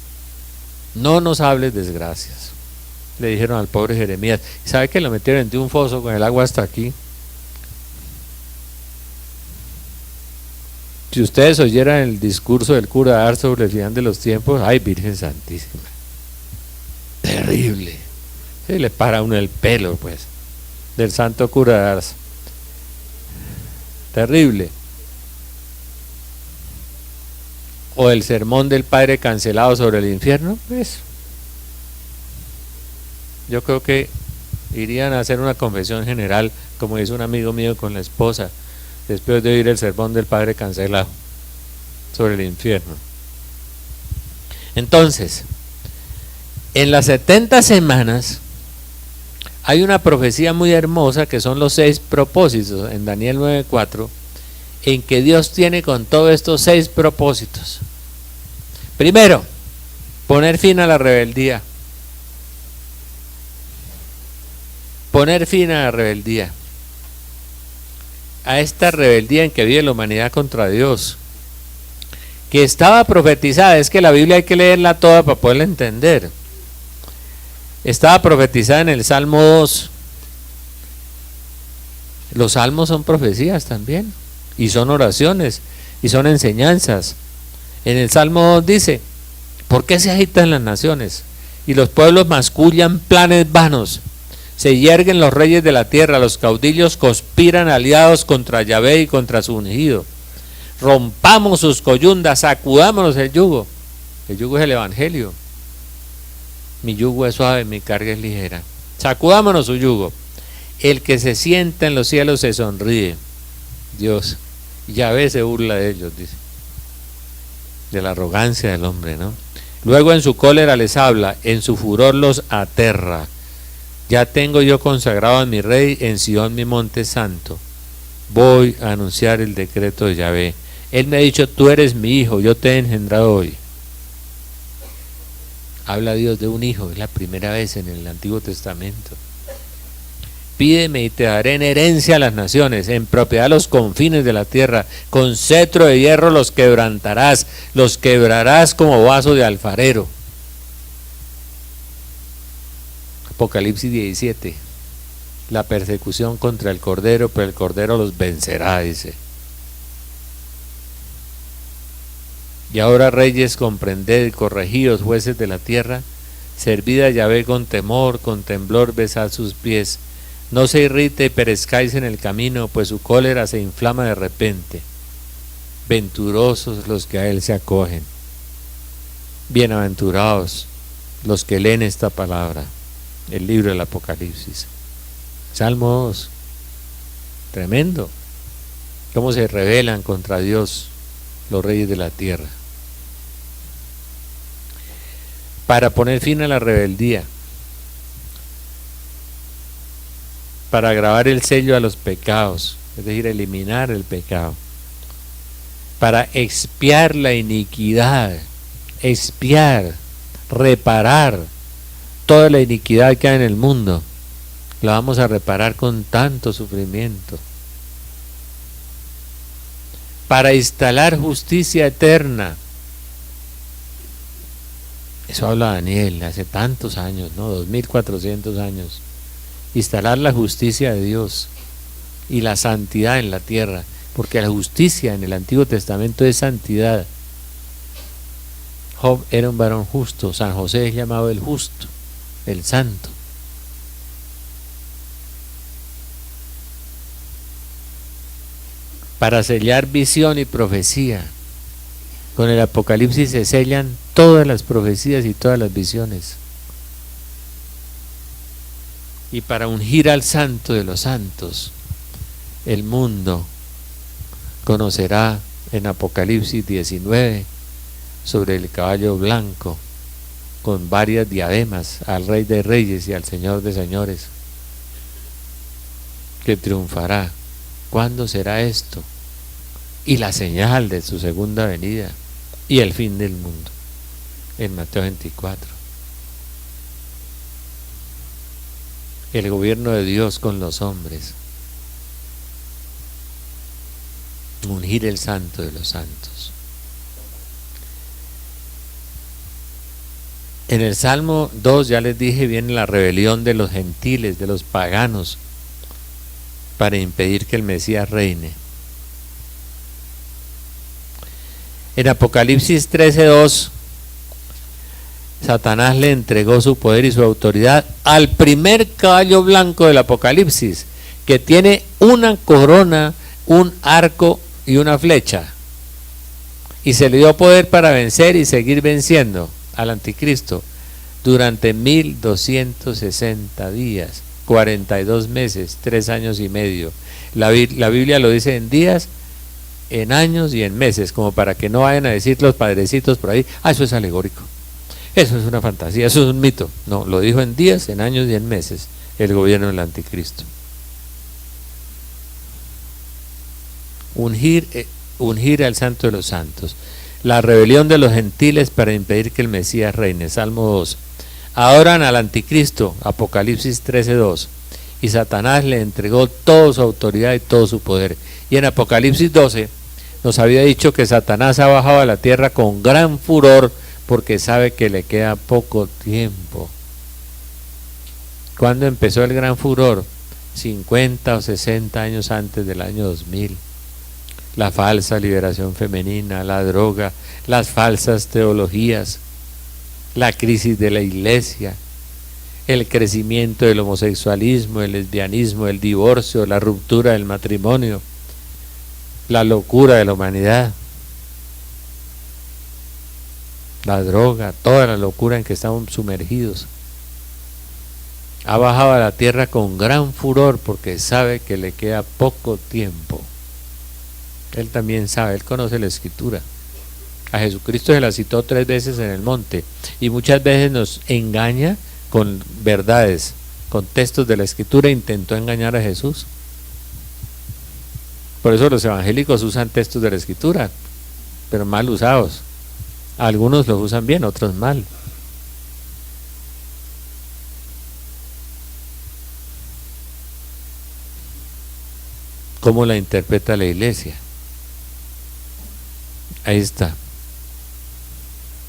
No nos hables desgracias, le dijeron al pobre Jeremías. ¿Sabe que lo metieron en un foso con el agua hasta aquí? Si ustedes oyeran el discurso del cura de Ars sobre el final de los tiempos, ay, Virgen Santísima, terrible. Se le para a uno el pelo, pues, del santo cura de Ars. Terrible. O el sermón del Padre cancelado sobre el infierno, pues yo creo que irían a hacer una confesión general, como hizo un amigo mío con la esposa, después de oír el sermón del Padre cancelado sobre el infierno. Entonces, en las 70 semanas hay una profecía muy hermosa que son los 6 propósitos en Daniel 9:4, en que Dios tiene con todos estos 6 propósitos. Primero, poner fin a la rebeldía. Poner fin a la rebeldía. A esta rebeldía en que vive la humanidad contra Dios, que estaba profetizada. Es que la Biblia hay que leerla toda para poderla entender. Estaba profetizada en el Salmo 2. Los salmos son profecías también, y son oraciones, y son enseñanzas. En el Salmo 2 dice, ¿por qué se agitan las naciones? Y los pueblos mascullan planes vanos. Se yerguen los reyes de la tierra, los caudillos conspiran aliados contra Yahvé y contra su ungido. Rompamos sus coyundas, sacudámonos el yugo. El yugo es el evangelio. Mi yugo es suave, mi carga es ligera. Sacudámonos su yugo. El que se sienta en los cielos se sonríe. Dios, Yahvé se burla de ellos, dice. De la arrogancia del hombre, ¿no? Luego en su cólera les habla, en su furor los aterra. Ya tengo yo consagrado a mi rey en Sion, mi monte santo. Voy a anunciar el decreto de Yahvé. Él me ha dicho, tú eres mi hijo, yo te he engendrado hoy. Habla Dios de un hijo, es la primera vez en el Antiguo Testamento. Pídeme y te daré en herencia a las naciones, en propiedad los confines de la tierra. Con cetro de hierro los quebrantarás, los quebrarás como vaso de alfarero. Apocalipsis 17. La persecución contra el Cordero, pero el Cordero los vencerá, dice. Y ahora, reyes, comprended, corregíos, jueces de la tierra, servid a Yahvé con temor, con temblor besad sus pies. No se irrite y perezcáis en el camino, pues su cólera se inflama de repente. Venturosos los que a él se acogen. Bienaventurados los que leen esta palabra, el libro del Apocalipsis. Salmo 2. Tremendo. Cómo se rebelan contra Dios los reyes de la tierra. Para poner fin a la rebeldía, para grabar el sello a los pecados, es decir, eliminar el pecado, para expiar la iniquidad, expiar, reparar toda la iniquidad que hay en el mundo. La vamos a reparar con tanto sufrimiento, para instalar justicia eterna. Eso habla Daniel hace tantos años, ¿no? 2400 años. Instalar la justicia de Dios y la santidad en la tierra, porque la justicia en el Antiguo Testamento es santidad. Job era un varón justo, San José es llamado el justo, el santo. Para sellar visión y profecía. Con el Apocalipsis se sellan todas las profecías y todas las visiones. Y para ungir al santo de los santos, el mundo conocerá en Apocalipsis 19 sobre el caballo blanco con varias diademas al Rey de Reyes y al Señor de Señores, que triunfará. ¿Cuándo será esto? Y la señal de su segunda venida y el fin del mundo, en Mateo 24. El gobierno de Dios con los hombres, ungir el santo de los santos. En el Salmo 2, ya les dije, viene la rebelión de los gentiles, de los paganos, para impedir que el Mesías reine. En Apocalipsis 13:2, Satanás le entregó su poder y su autoridad al primer caballo blanco del Apocalipsis, que tiene una corona, un arco y una flecha. Y se le dio poder para vencer y seguir venciendo al anticristo durante 1260 días, 42 meses, 3 años y medio. La Biblia lo dice en días, en años y en meses, como para que no vayan a decir los padrecitos por ahí, eso es alegórico, eso es una fantasía, eso es un mito. No, lo dijo en días, en años y en meses, el gobierno del anticristo. Ungir al santo de los santos. La rebelión de los gentiles para impedir que el Mesías reine. Salmo 2. Adoran al anticristo. Apocalipsis 13:2. Y Satanás le entregó toda su autoridad y todo su poder. Y en Apocalipsis 12 nos había dicho que Satanás ha bajado a la tierra con gran furor porque sabe que le queda poco tiempo. ¿Cuándo empezó el gran furor? 50 o 60 años antes del año 2000. La falsa liberación femenina, la droga, las falsas teologías, la crisis de la iglesia, el crecimiento del homosexualismo, el lesbianismo, el divorcio, la ruptura del matrimonio, la locura de la humanidad, la droga, toda la locura en que estamos sumergidos. Ha bajado a la tierra con gran furor porque sabe que le queda poco tiempo. Él también sabe, él conoce la escritura. A Jesucristo se la citó 3 veces en el monte y muchas veces nos engaña con verdades, con textos de la escritura. Intentó engañar a Jesús. Por eso los evangélicos usan textos de la escritura, pero mal usados. Algunos los usan bien, otros mal. ¿Cómo la interpreta la iglesia? Ahí está,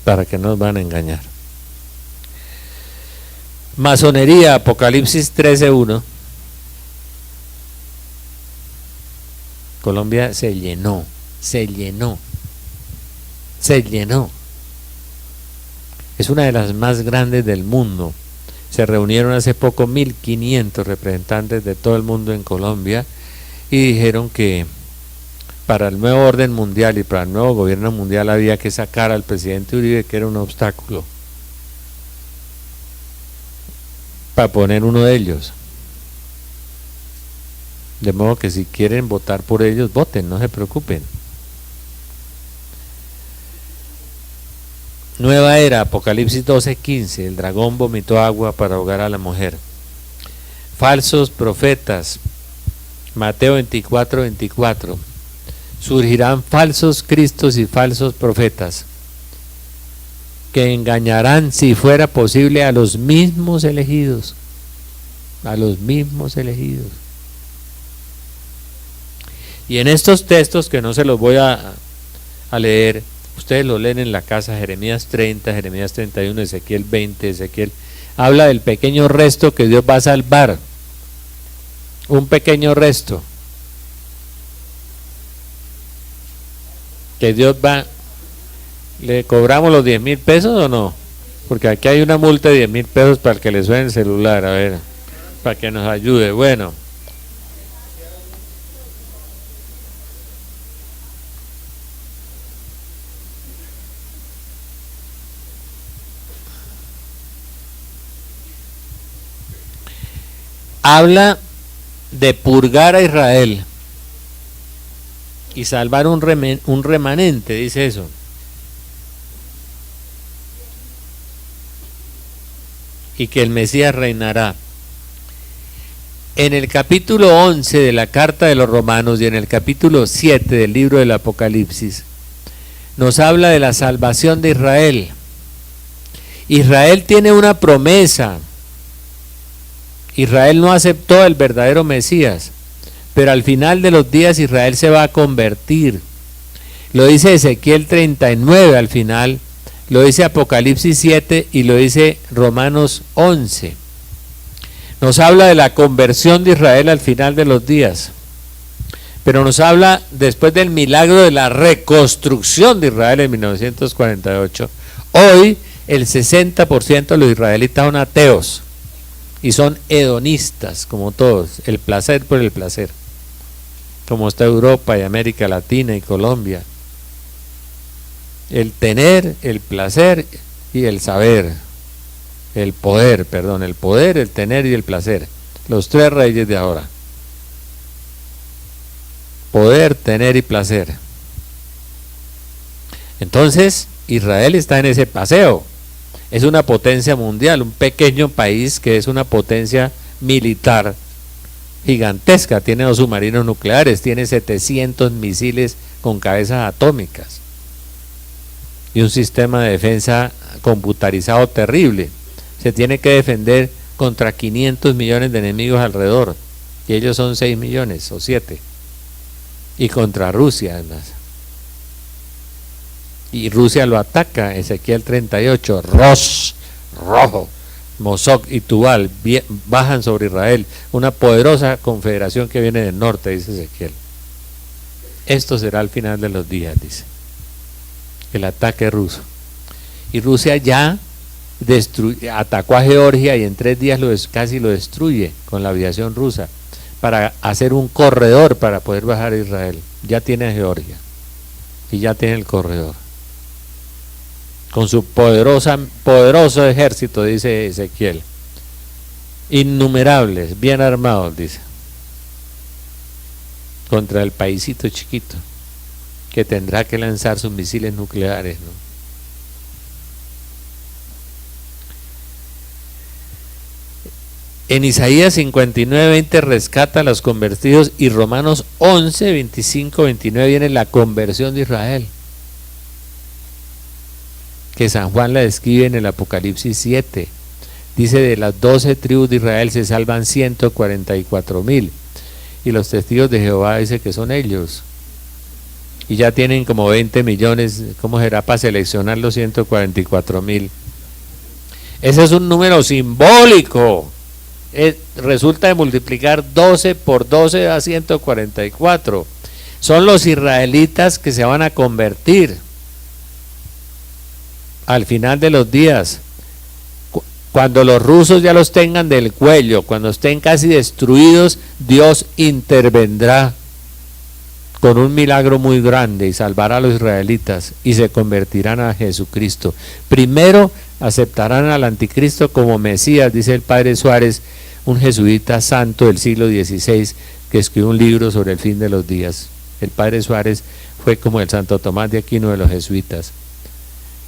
para que no nos van a engañar. Masonería, Apocalipsis 13:1. Colombia se llenó se llenó. Es una de las más grandes del mundo. Se reunieron hace poco 1500 representantes de todo el mundo en Colombia y dijeron que para el nuevo orden mundial y para el nuevo gobierno mundial había que sacar al presidente Uribe, que era un obstáculo, para poner uno de ellos. De modo que si quieren votar por ellos, voten, no se preocupen. Nueva era, Apocalipsis 12:15, el dragón vomitó agua para ahogar a la mujer. Falsos profetas, Mateo 24:24, surgirán falsos cristos y falsos profetas, que engañarán, si fuera posible, a los mismos elegidos, a los mismos elegidos. Y en estos textos, que no se los voy a leer, ustedes lo leen en la casa, Jeremías 30, Jeremías 31, Ezequiel 20, Ezequiel, habla del pequeño resto que Dios va a salvar, un pequeño resto, que Dios va, ¿le cobramos los 10,000 pesos o no? Porque aquí hay una multa de 10,000 pesos para el que le suene el celular, a ver, para que nos ayude. Bueno, habla de purgar a Israel y salvar un remanente, dice eso. Y que el Mesías reinará. En el capítulo 11 de la carta de los Romanos y en el capítulo 7 del libro del Apocalipsis nos habla de la salvación de Israel. Israel tiene una promesa. Israel no aceptó el verdadero Mesías, pero al final de los días Israel se va a convertir. Lo dice Ezequiel 39 al final, lo dice Apocalipsis 7 y lo dice Romanos 11. Nos habla de la conversión de Israel al final de los días, pero nos habla después del milagro de la reconstrucción de Israel en 1948. Hoy el 60% de los israelitas son ateos y son hedonistas, como todos, el placer por el placer, como está Europa y América Latina y Colombia. El tener, el placer y el saber, el poder, el tener y el placer, los tres reyes de ahora: poder, tener y placer. Entonces Israel está en ese paseo, es una potencia mundial, un pequeño país que es una potencia militar gigantesca, tiene 2 submarinos nucleares, tiene 700 misiles con cabezas atómicas y un sistema de defensa computarizado terrible. Se tiene que defender contra 500 millones de enemigos alrededor, y ellos son 6 millones o 7, y contra Rusia además. Y Rusia lo ataca, Ezequiel 38, Rojo, Mosok y Tubal bajan sobre Israel, una poderosa confederación que viene del norte, dice Ezequiel. Esto será al final de los días, dice, el ataque ruso. Y Rusia ya atacó a Georgia y en 3 días casi lo destruye con la aviación rusa, para hacer un corredor para poder bajar a Israel. Ya tiene a Georgia y ya tiene el corredor con su poderoso ejército, dice Ezequiel, innumerables, bien armados, dice, contra el paisito chiquito que tendrá que lanzar sus misiles nucleares, ¿no? En Isaías 59:20 rescata a los convertidos, y Romanos 11:25-29 viene la conversión de Israel, que San Juan la describe en el Apocalipsis 7. Dice: de las 12 tribus de Israel se salvan 144,000, y los testigos de Jehová dice que son ellos, y ya tienen como 20 millones. ¿Cómo será para seleccionar los 144,000? Ese es un número simbólico. Resulta de multiplicar 12 por 12 a 144. Son los israelitas que se van a convertir. al final de los días, cuando los rusos ya los tengan del cuello, cuando estén casi destruidos, Dios intervendrá con un milagro muy grande y salvará a los israelitas y se convertirán a Jesucristo. Primero aceptarán al anticristo como Mesías, dice el padre Suárez, un jesuita santo del siglo XVI que escribió un libro sobre el fin de los días. El padre Suárez fue como el Santo Tomás de Aquino de los jesuitas.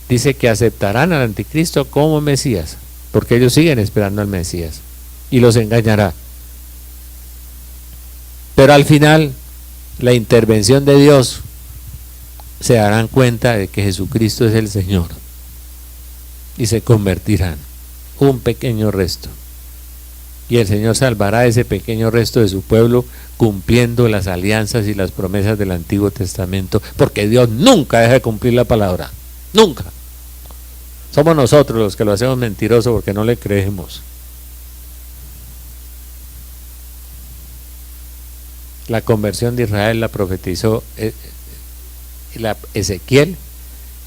Dice que aceptarán al anticristo como Mesías, porque ellos siguen esperando al Mesías y los engañará. Pero al final, la intervención de Dios, se darán cuenta de que Jesucristo es el Señor y se convertirán, un pequeño resto. Y el Señor salvará ese pequeño resto de su pueblo cumpliendo las alianzas y las promesas del Antiguo Testamento, porque Dios nunca deja de cumplir la palabra, nunca. Somos nosotros los que lo hacemos mentiroso porque no le creemos. La conversión de Israel la profetizó Ezequiel,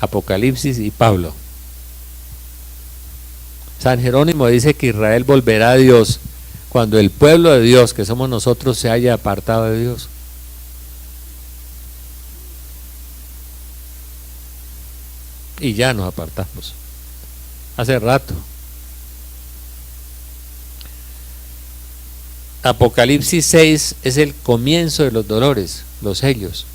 Apocalipsis y Pablo. San Jerónimo dice que Israel volverá a Dios cuando el pueblo de Dios, que somos nosotros, se haya apartado de Dios. Y ya nos apartamos hace rato. Apocalipsis 6 es el comienzo de los dolores, los sellos.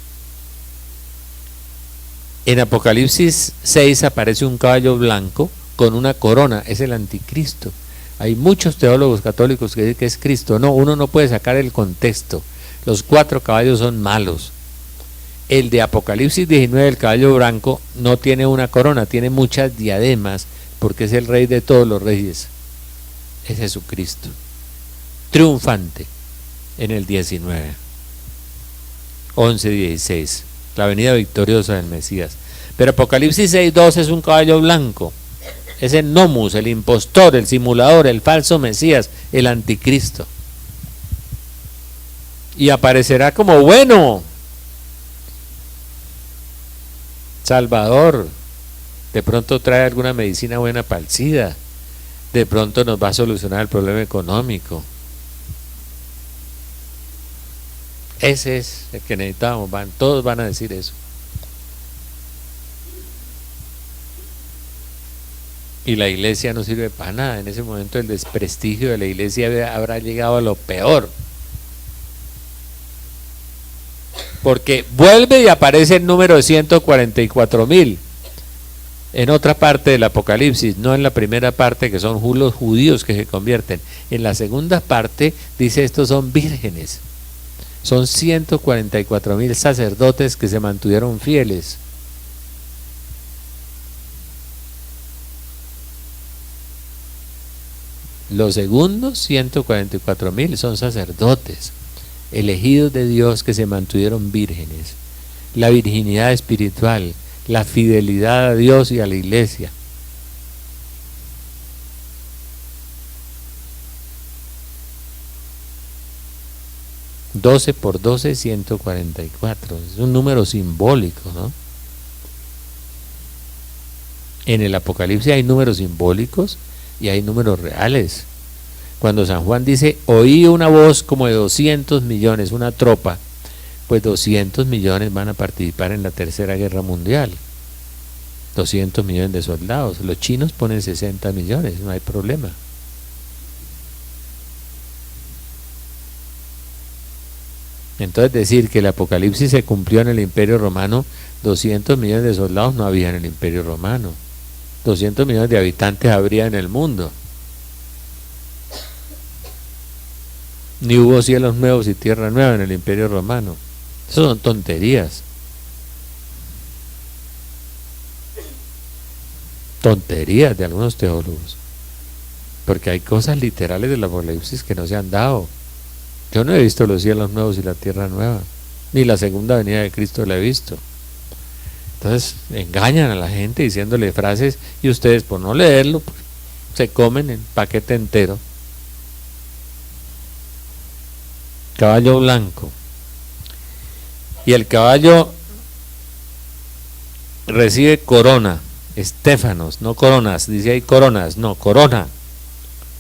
En Apocalipsis 6 aparece un caballo blanco con una corona, es el anticristo. Hay muchos teólogos católicos que dicen que es Cristo. No, uno no puede sacar el contexto. Los 4 caballos son malos. El de Apocalipsis 19, el caballo blanco, no tiene una corona, tiene muchas diademas, porque es el rey de todos los reyes. Es Jesucristo, triunfante en el 19, 11, 16, la venida victoriosa del Mesías. Pero Apocalipsis 6, 12 es un caballo blanco. Es el Nomus, el impostor, el simulador, el falso Mesías, el anticristo. Y aparecerá como bueno, Salvador. De pronto trae alguna medicina buena para el SIDA. De pronto nos va a solucionar el problema económico. Ese es el que necesitamos. Todos van a decir eso. Y la iglesia no sirve para nada. En ese momento el desprestigio de la iglesia habrá llegado a lo peor. Porque vuelve y aparece el número de 144,000 en otra parte del Apocalipsis, no en la primera parte que son los judíos que se convierten. En la segunda parte dice estos son vírgenes. Son 144,000 sacerdotes que se mantuvieron fieles. Los segundos 144,000 son sacerdotes, elegidos de Dios que se mantuvieron vírgenes. La virginidad espiritual, la fidelidad a Dios y a la iglesia. $12 por 12, 144. Es un número simbólico, ¿no? En el Apocalipsis hay números simbólicos y hay números reales. Cuando San Juan dice, oí una voz como de 200 millones, una tropa, pues 200 millones van a participar en la Tercera Guerra Mundial. 200 millones de soldados. Los chinos ponen 60 millones, no hay problema. Entonces decir que el Apocalipsis se cumplió en el Imperio Romano, 200 millones de soldados no había en el Imperio Romano. 200 millones de habitantes habría en el mundo. Ni hubo cielos nuevos y tierra nueva en el Imperio Romano. Eso son tonterías. Tonterías de algunos teólogos. Porque hay cosas literales del Apocalipsis que no se han dado. Yo no he visto los cielos nuevos y la tierra nueva. Ni la segunda venida de Cristo la he visto. Entonces engañan a la gente diciéndole frases y ustedes por no leerlo pues, se comen el paquete entero. Caballo blanco. Y el caballo recibe corona. estéfanos, no coronas, dice ahí coronas, no, corona.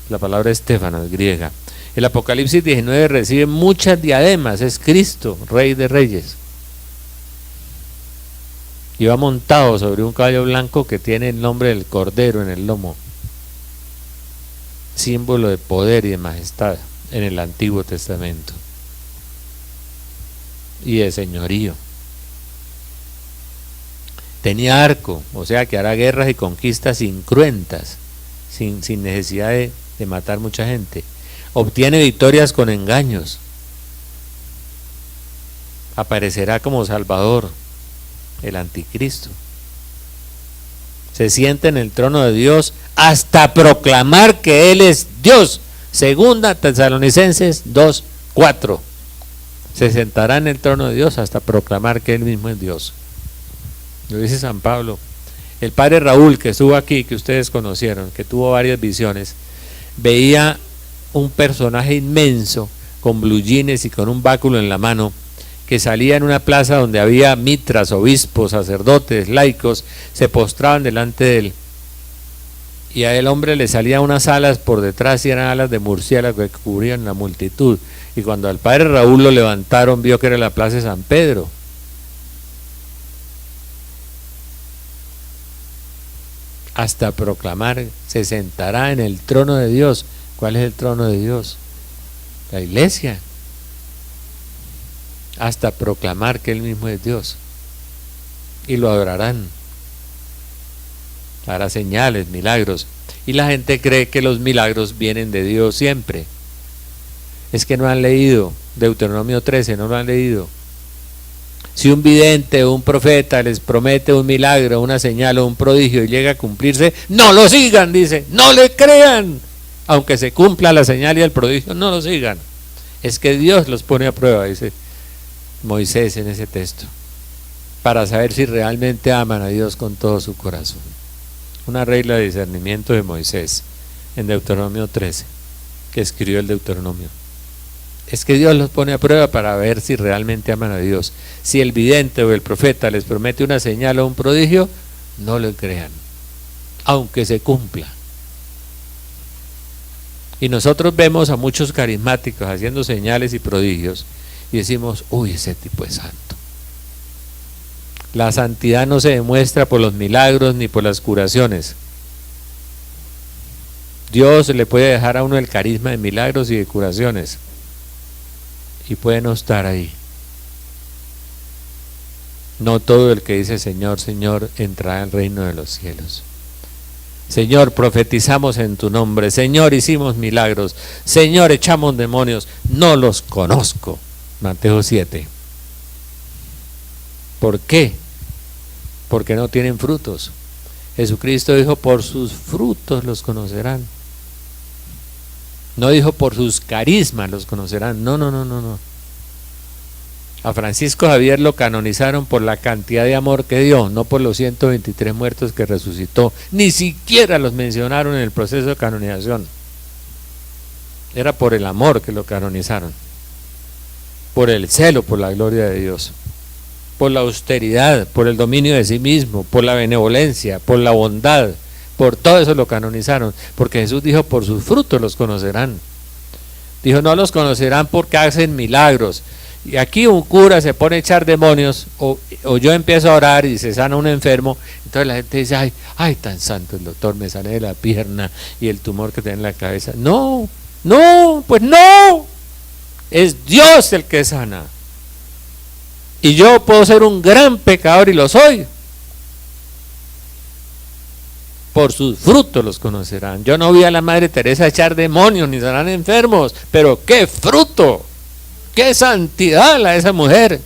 La palabra estéfanos, griega. El Apocalipsis 19 recibe muchas diademas, es Cristo, Rey de Reyes. Y va montado sobre un caballo blanco que tiene el nombre del Cordero en el lomo. Símbolo de poder y de majestad en el Antiguo Testamento. Y de señorío. Tenía arco, o sea que hará guerras y conquistas incruentas, sin necesidad de matar mucha gente. Obtiene victorias con engaños. Aparecerá como Salvador, el anticristo. Se sienta en el trono de Dios hasta proclamar que Él es Dios. Segunda Tesalonicenses 2:4. Se sentará en el trono de Dios hasta proclamar que Él mismo es Dios. Lo dice San Pablo. El padre Raúl, que estuvo aquí, que ustedes conocieron, que tuvo varias visiones, veía un personaje inmenso con blue jeans y con un báculo en la mano, que salía en una plaza donde había mitras, obispos, sacerdotes, laicos, se postraban delante de él, y a el hombre le salían unas alas por detrás y eran alas de murciélago que cubrían la multitud, y cuando al padre Raúl lo levantaron vio que era la plaza de San Pedro. Hasta proclamar, se sentará en el trono de Dios. ¿Cuál es el trono de Dios? La iglesia. Hasta proclamar que Él mismo es Dios. Y lo adorarán. Hará señales, milagros. Y la gente cree que los milagros vienen de Dios siempre. Es que no han leído Deuteronomio 13, no lo han leído. Si un vidente o un profeta les promete un milagro, una señal o un prodigio y llega a cumplirse, no lo sigan, dice, no le crean. Aunque se cumpla la señal y el prodigio, no lo sigan. Es que Dios los pone a prueba, dice Moisés en ese texto, para saber si realmente aman a Dios con todo su corazón. Una regla de discernimiento de Moisés en Deuteronomio 13, que escribió el Deuteronomio. Es que Dios los pone a prueba para ver si realmente aman a Dios. Si el vidente o el profeta les promete una señal o un prodigio, no le crean, aunque se cumpla. Y nosotros vemos a muchos carismáticos haciendo señales y prodigios y decimos, uy, ese tipo es santo. La santidad no se demuestra por los milagros ni por las curaciones. Dios le puede dejar a uno el carisma de milagros y de curaciones, y puede no estar ahí. No todo el que dice Señor, Señor entrará al reino de los cielos. Señor, profetizamos en tu nombre. Señor, hicimos milagros. Señor, echamos demonios. No los conozco. Mateo 7. ¿Por qué? Porque no tienen frutos. Jesucristo dijo, por sus frutos los conocerán. No dijo por sus carismas los conocerán. No. A Francisco Javier lo canonizaron por la cantidad de amor que dio, no por los 123 muertos que resucitó. Ni siquiera los mencionaron en el proceso de canonización. Era por el amor que lo canonizaron, por el celo, por la gloria de Dios, por la austeridad, por el dominio de sí mismo, por la benevolencia, por la bondad. Por todo eso lo canonizaron, porque Jesús dijo, por sus frutos los conocerán. Dijo, no los conocerán porque hacen milagros. Y aquí un cura se pone a echar demonios, o yo empiezo a orar y se sana un enfermo, entonces la gente dice, ay, tan santo el doctor, me sané de la pierna y el tumor que tenía en la cabeza. No, pues no, es Dios el que sana. Y yo puedo ser un gran pecador y lo soy. Por sus frutos los conocerán. Yo no vi a la Madre Teresa echar demonios ni sanar enfermos, pero qué fruto, qué santidad la de esa mujer.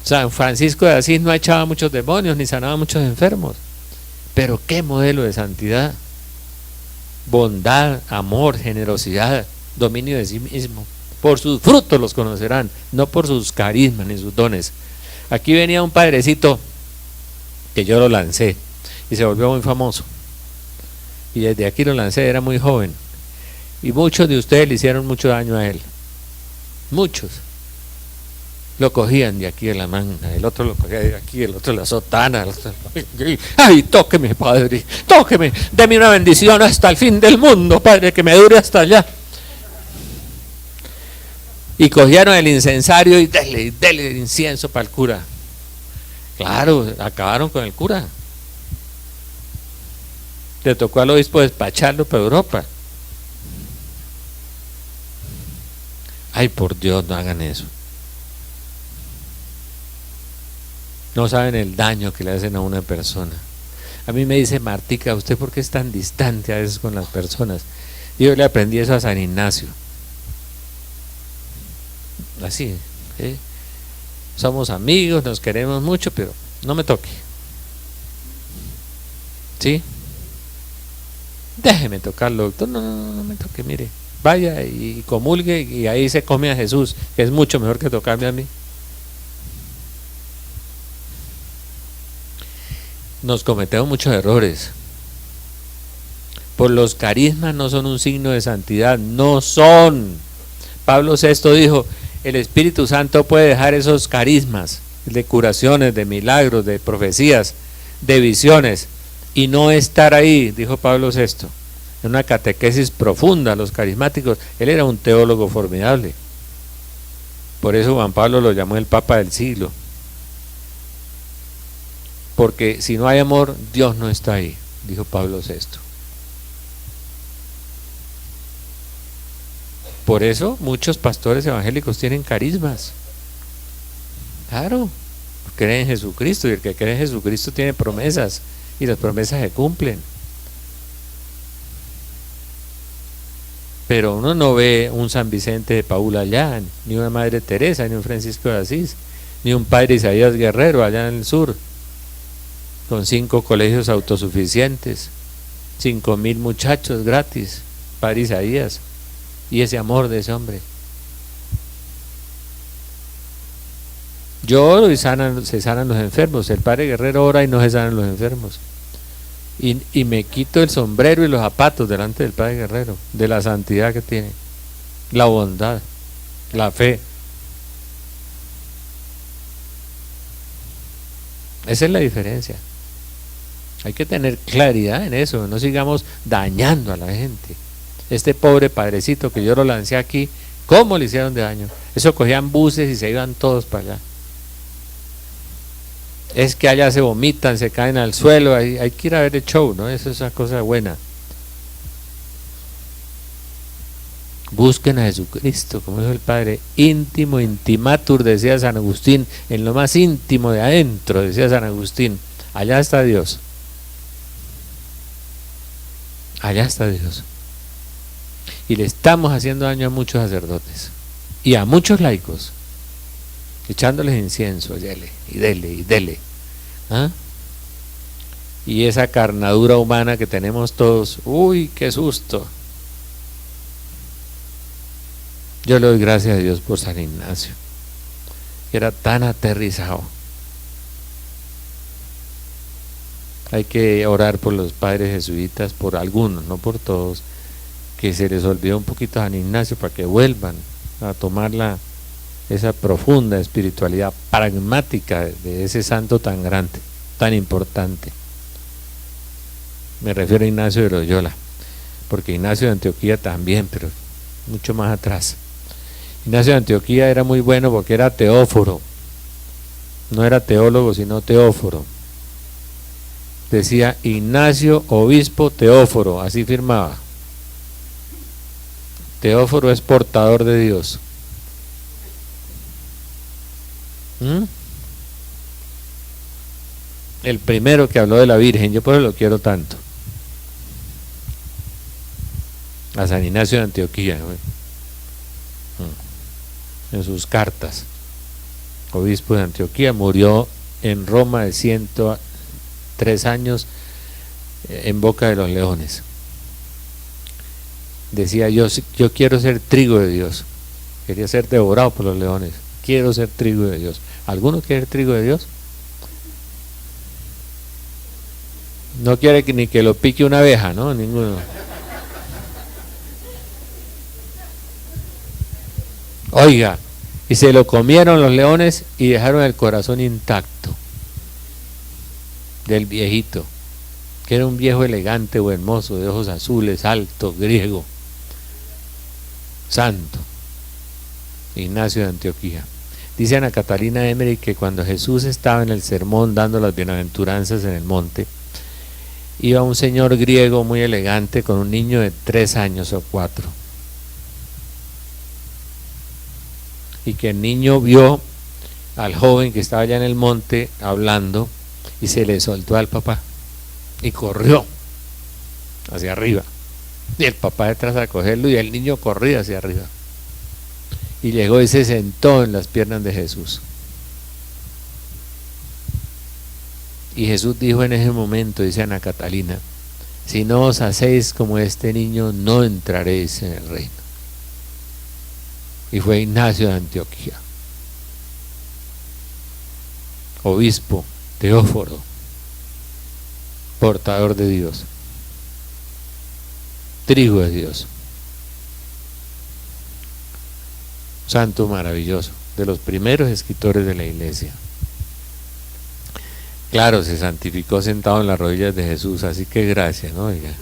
San Francisco de Asís no echaba muchos demonios ni sanaba muchos enfermos, pero qué modelo de santidad, bondad, amor, generosidad, dominio de sí mismo. Por sus frutos los conocerán, no por sus carismas ni sus dones. Aquí venía un padrecito que yo lo lancé y se volvió muy famoso, y desde aquí lo lancé, era muy joven, y muchos de ustedes le hicieron mucho daño a él, muchos, lo cogían de aquí de la manga, el otro lo cogía de aquí, el otro de la sotana, el otro, ay, tóqueme, Padre, tóqueme, deme una bendición hasta el fin del mundo, Padre, que me dure hasta allá. Y cogieron el incensario y dele el incienso para el cura. Claro, acabaron con el cura. Le tocó al obispo despacharlo para Europa. Ay, por Dios, no hagan eso. No saben el daño que le hacen a una persona. A mí me dice Martica, ¿usted por qué es tan distante a veces con las personas? Y yo le aprendí eso a San Ignacio. Así, ¿eh? Somos amigos, nos queremos mucho, pero no me toque. ¿Sí? Déjeme tocarlo, doctor. No me toque, mire. Vaya y comulgue y ahí se come a Jesús, que es mucho mejor que tocarme a mí. Nos cometemos muchos errores. Por los carismas no son un signo de santidad, no son. Pablo VI dijo, el Espíritu Santo puede dejar esos carismas de curaciones, de milagros, de profecías, de visiones, y no estar ahí, dijo Pablo VI, en una catequesis profunda. Los carismáticos, él era un teólogo formidable. Por eso Juan Pablo lo llamó el Papa del siglo. Porque si no hay amor, Dios no está ahí, dijo Pablo VI. Por eso muchos pastores evangélicos tienen carismas. Claro, creen en Jesucristo, y el que cree en Jesucristo tiene promesas, y las promesas se cumplen. Pero uno no ve un San Vicente de Paúl allá, ni una Madre Teresa, ni un Francisco de Asís, ni un Padre Isaías Guerrero allá en el sur, con 5 colegios autosuficientes, 5,000 muchachos gratis, Padre Isaías, y ese amor de ese hombre. Yo oro y se sanan los enfermos. El Padre Guerrero ora y no se sanan los enfermos. Y me quito el sombrero y los zapatos delante del Padre Guerrero, de la santidad que tiene, la bondad, la fe. Esa es la diferencia. Hay que tener claridad en eso, no sigamos dañando a la gente. Este pobre padrecito que yo lo lancé aquí, ¿cómo le hicieron de daño? Eso cogían buses y se iban todos para allá. Es que allá se vomitan, se caen al suelo, hay que ir a ver el show, ¿no? Eso es una cosa buena. Busquen a Jesucristo, como dijo el Padre, íntimo, intimatur, decía San Agustín, en lo más íntimo de adentro, decía San Agustín, allá está Dios. Allá está Dios. Y le estamos haciendo daño a muchos sacerdotes y a muchos laicos, echándoles incienso, dele. ¿Ah? Y esa carnadura humana que tenemos todos, uy, qué susto. Yo le doy gracias a Dios por San Ignacio, que era tan aterrizado. Hay que orar por los padres jesuitas, por algunos, no por todos, que se les olvidó un poquito a San Ignacio, para que vuelvan a tomar esa profunda espiritualidad pragmática de ese santo tan grande, tan importante. Me refiero a Ignacio de Loyola, porque Ignacio de Antioquía también, pero mucho más atrás. Ignacio de Antioquía era muy bueno porque era teóforo, no era teólogo sino teóforo. Decía Ignacio obispo teóforo, así firmaba. Teóforo es portador de Dios. El primero que habló de la Virgen, yo por eso lo quiero tanto. A San Ignacio de Antioquía, en sus cartas. Obispo de Antioquía, murió en Roma de 103 años en boca de los leones. Decía yo quiero ser trigo de Dios. Quería ser devorado por los leones. Quiero ser trigo de Dios. ¿Alguno quiere ser trigo de Dios? No quiere ni que lo pique una abeja, ¿no? Ninguno. Oiga, Y se lo comieron los leones y dejaron el corazón intacto del viejito, que era un viejo elegante o hermoso, de ojos azules, alto, griego, santo, Ignacio de Antioquía. Dice Ana Catalina Emery que cuando Jesús estaba en el sermón dando las bienaventuranzas en el monte, iba un señor griego muy elegante con un niño de 3 años o 4. Y que el niño vio al joven que estaba allá en el monte hablando y se le soltó al papá y corrió hacia arriba. Y el papá detrás a cogerlo y el niño corría hacia arriba. Y llegó y se sentó en las piernas de Jesús. Y Jesús dijo en ese momento, dice Ana Catalina, si no os hacéis como este niño, no entraréis en el reino. Y fue Ignacio de Antioquía, obispo, teóforo, portador de Dios, trigo de Dios, santo maravilloso, de los primeros escritores de la iglesia. Claro, se santificó sentado en las rodillas de Jesús, así que gracias, ¿no? Oiga.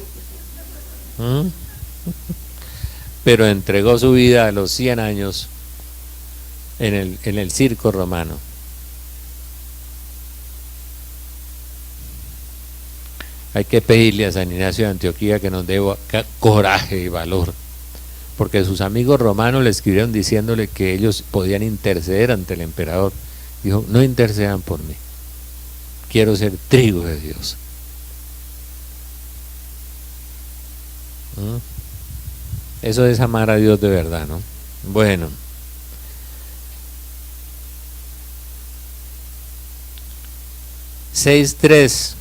Pero entregó su vida a los 100 años en el circo romano. Hay que pedirle a San Ignacio de Antioquía que nos dé coraje y valor, porque sus amigos romanos le escribieron diciéndole que ellos podían interceder ante el emperador. Dijo, no intercedan por mí, quiero ser trigo de Dios. Eso es amar a Dios de verdad, ¿no? Bueno, (6.3)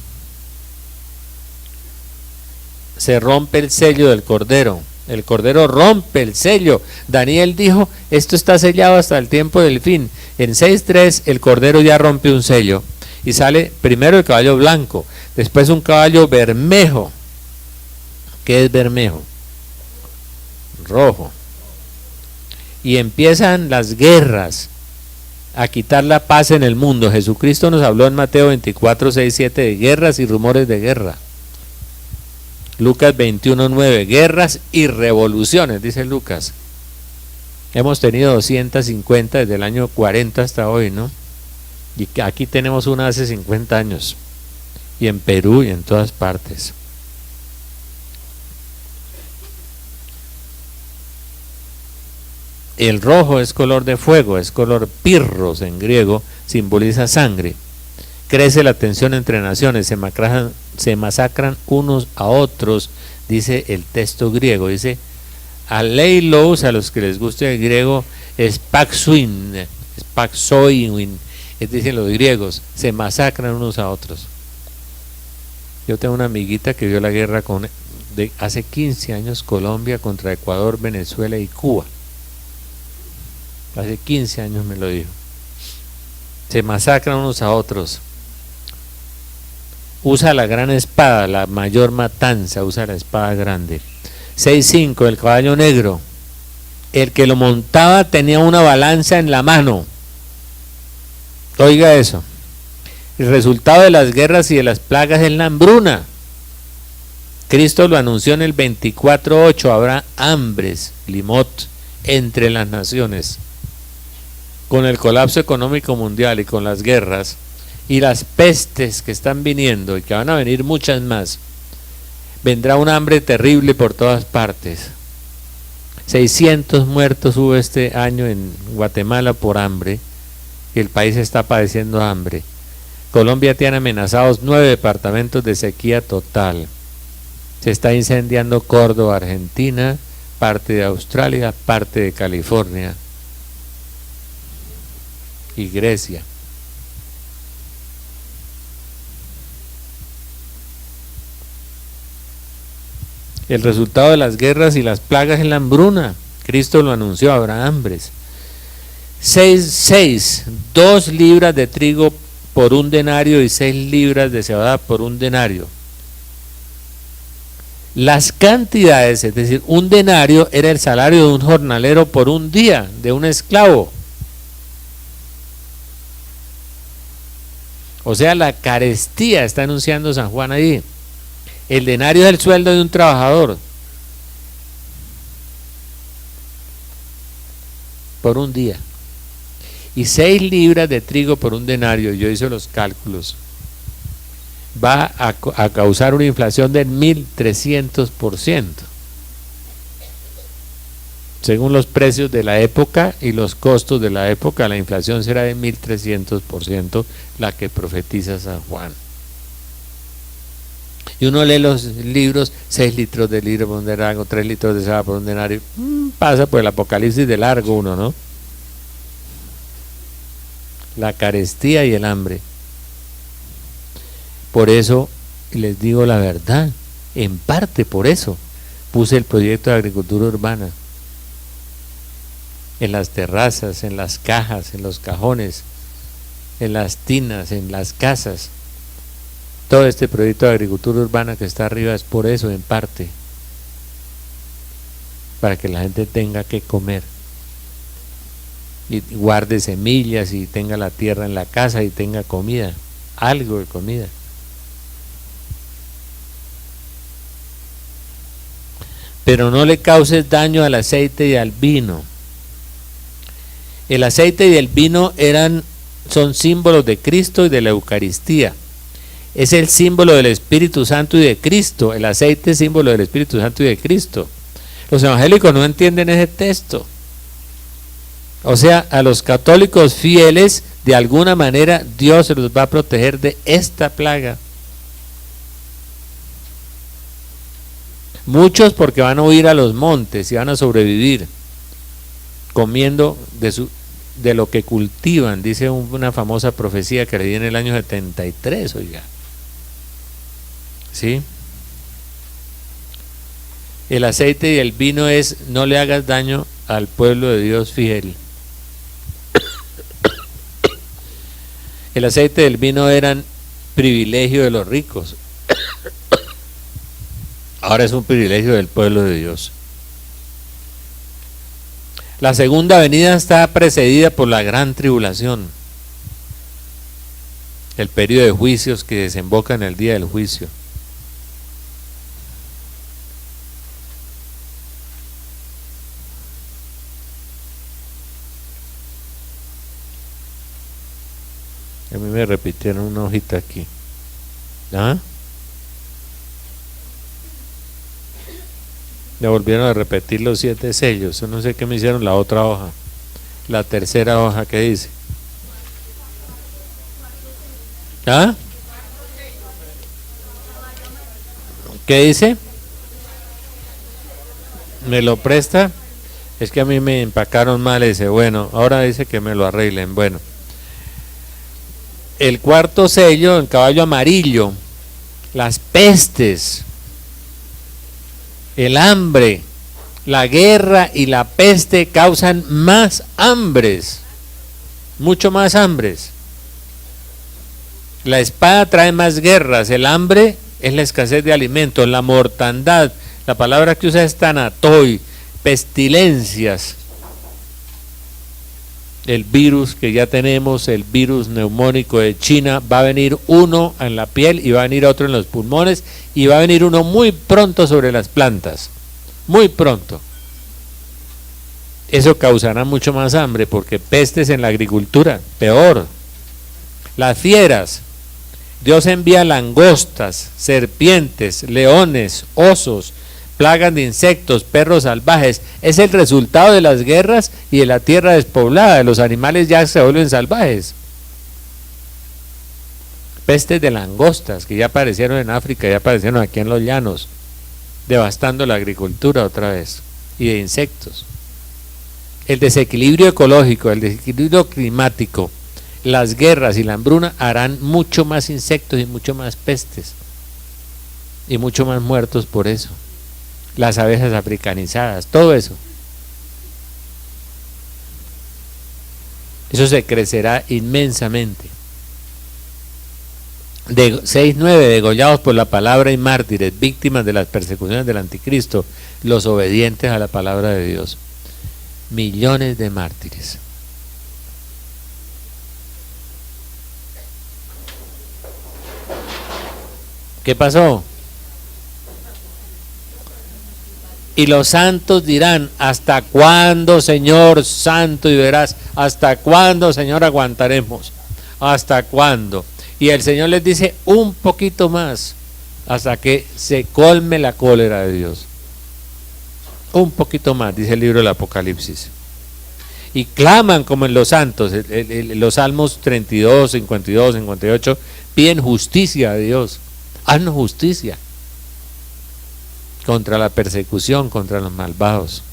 se rompe el sello del Cordero. El Cordero rompe el sello. Daniel dijo, esto está sellado hasta el tiempo del fin. En 6.3 el Cordero ya rompe un sello y sale primero el caballo blanco, después un caballo bermejo. ¿Qué es bermejo? Rojo. Y empiezan las guerras a quitar la paz en el mundo. Jesucristo nos habló en Mateo 24, 6, 7 de guerras y rumores de guerra. Lucas 21, 9, guerras y revoluciones, dice Lucas. Hemos tenido 250 desde el año 40 hasta hoy, ¿no? Y aquí tenemos una hace 50 años. Y en Perú y en todas partes. El rojo es color de fuego, es color pirros en griego, simboliza sangre. Crece la tensión entre naciones, se masacran unos a otros, dice el texto griego. Dice, aleilos, a los que les guste el griego, es paxoin, dicen los griegos, se masacran unos a otros. Yo tengo una amiguita que vio la guerra de hace 15 años, Colombia contra Ecuador, Venezuela y Cuba. Hace 15 años me lo dijo. Se masacran unos a otros. Usa la gran espada, la mayor matanza, usa la espada grande. 6.5, el caballo negro. El que lo montaba tenía una balanza en la mano. Oiga eso. El resultado de las guerras y de las plagas es la hambruna. Cristo lo anunció en el 24.8, habrá hambres, limot, entre las naciones. Con el colapso económico mundial y con las guerras y las pestes que están viniendo y que van a venir muchas más, vendrá un hambre terrible por todas partes. 600 muertos hubo este año en Guatemala por hambre, y el país está padeciendo hambre. Colombia tiene amenazados 9 departamentos de sequía total. Se está incendiando Córdoba, Argentina, parte de Australia, parte de California y Grecia. El resultado de las guerras y las plagas es la hambruna. Cristo lo anunció, habrá hambres. 6, 2 libras de trigo por un denario y 6 libras de cebada por un denario. Las cantidades, es decir, un denario era el salario de un jornalero por un día, de un esclavo. O sea, la carestía está anunciando San Juan ahí. El denario es el sueldo de un trabajador por un día. Y 6 libras de trigo por un denario, yo hice los cálculos, va a causar una inflación del 1300%. Según los precios de la época y los costos de la época, la inflación será de 1300%, la que profetiza San Juan. Y uno lee los libros, 6 litros de litro por un denario, 3 litros de sal por un denario, pasa por el apocalipsis de largo uno, ¿no? La carestía y el hambre. Por eso les digo la verdad, en parte por eso puse el proyecto de agricultura urbana en las terrazas, en las cajas, en los cajones, en las tinas, en las casas. Todo este proyecto de agricultura urbana que está arriba es por eso, en parte, para que la gente tenga que comer y guarde semillas y tenga la tierra en la casa y tenga comida, algo de comida. Pero no le causes daño al aceite y al vino. El aceite y el vino son símbolos de Cristo y de la Eucaristía. Es el símbolo del Espíritu Santo y de Cristo. El aceite es símbolo del Espíritu Santo y de Cristo. Los evangélicos no entienden ese texto. O sea, a los católicos fieles, de alguna manera, Dios se los va a proteger de esta plaga. Muchos porque van a huir a los montes y van a sobrevivir comiendo de lo que cultivan, dice una famosa profecía que leí en el año 73, oiga. ¿Sí? El aceite y el vino es: no le hagas daño al pueblo de Dios fiel. El aceite y el vino eran privilegio de los ricos. Ahora es un privilegio del pueblo de Dios. La segunda venida está precedida por la gran tribulación, el periodo de juicios que desemboca en el día del juicio. A mí me repitieron una hojita aquí. ¿Ah? Me volvieron a repetir los 7 sellos. Yo no sé qué me hicieron la otra hoja. La tercera hoja, ¿qué dice? ¿Ah? ¿Qué dice? ¿Me lo presta? Es que a mí me empacaron mal ese. Bueno, ahora dice que me lo arreglen. Bueno. El cuarto sello, el caballo amarillo, las pestes, el hambre, la guerra y la peste causan más hambres, mucho más hambres. La espada trae más guerras, el hambre es la escasez de alimentos, la mortandad, la palabra que usa es tanatoi, pestilencias. El virus que ya tenemos, el virus neumónico de China, va a venir uno en la piel y va a venir otro en los pulmones y va a venir uno muy pronto sobre las plantas, muy pronto. Eso causará mucho más hambre, porque pestes en la agricultura, peor. Las fieras, Dios envía langostas, serpientes, leones, osos, plagas de insectos, perros salvajes. Es el resultado de las guerras y de la tierra despoblada. Los animales ya se vuelven salvajes. Pestes de langostas que ya aparecieron en África, ya aparecieron aquí en los llanos, devastando la agricultura otra vez, y de insectos. El desequilibrio ecológico, el desequilibrio climático, las guerras y la hambruna harán mucho más insectos y mucho más pestes y mucho más muertos por eso. Las abejas africanizadas, todo eso. Eso se crecerá inmensamente. 6:9, degollados por la palabra y mártires, víctimas de las persecuciones del anticristo, los obedientes a la palabra de Dios. Millones de mártires. ¿Qué pasó? Y los santos dirán, ¿hasta cuándo, Señor santo y verás? ¿Hasta cuándo, Señor, aguantaremos? ¿Hasta cuándo? Y el Señor les dice, un poquito más, hasta que se colme la cólera de Dios. Un poquito más, dice el libro del Apocalipsis. Y claman como en los santos, los Salmos 32, 52, 58, piden justicia a Dios. Haznos justicia contra la persecución, contra los malvados.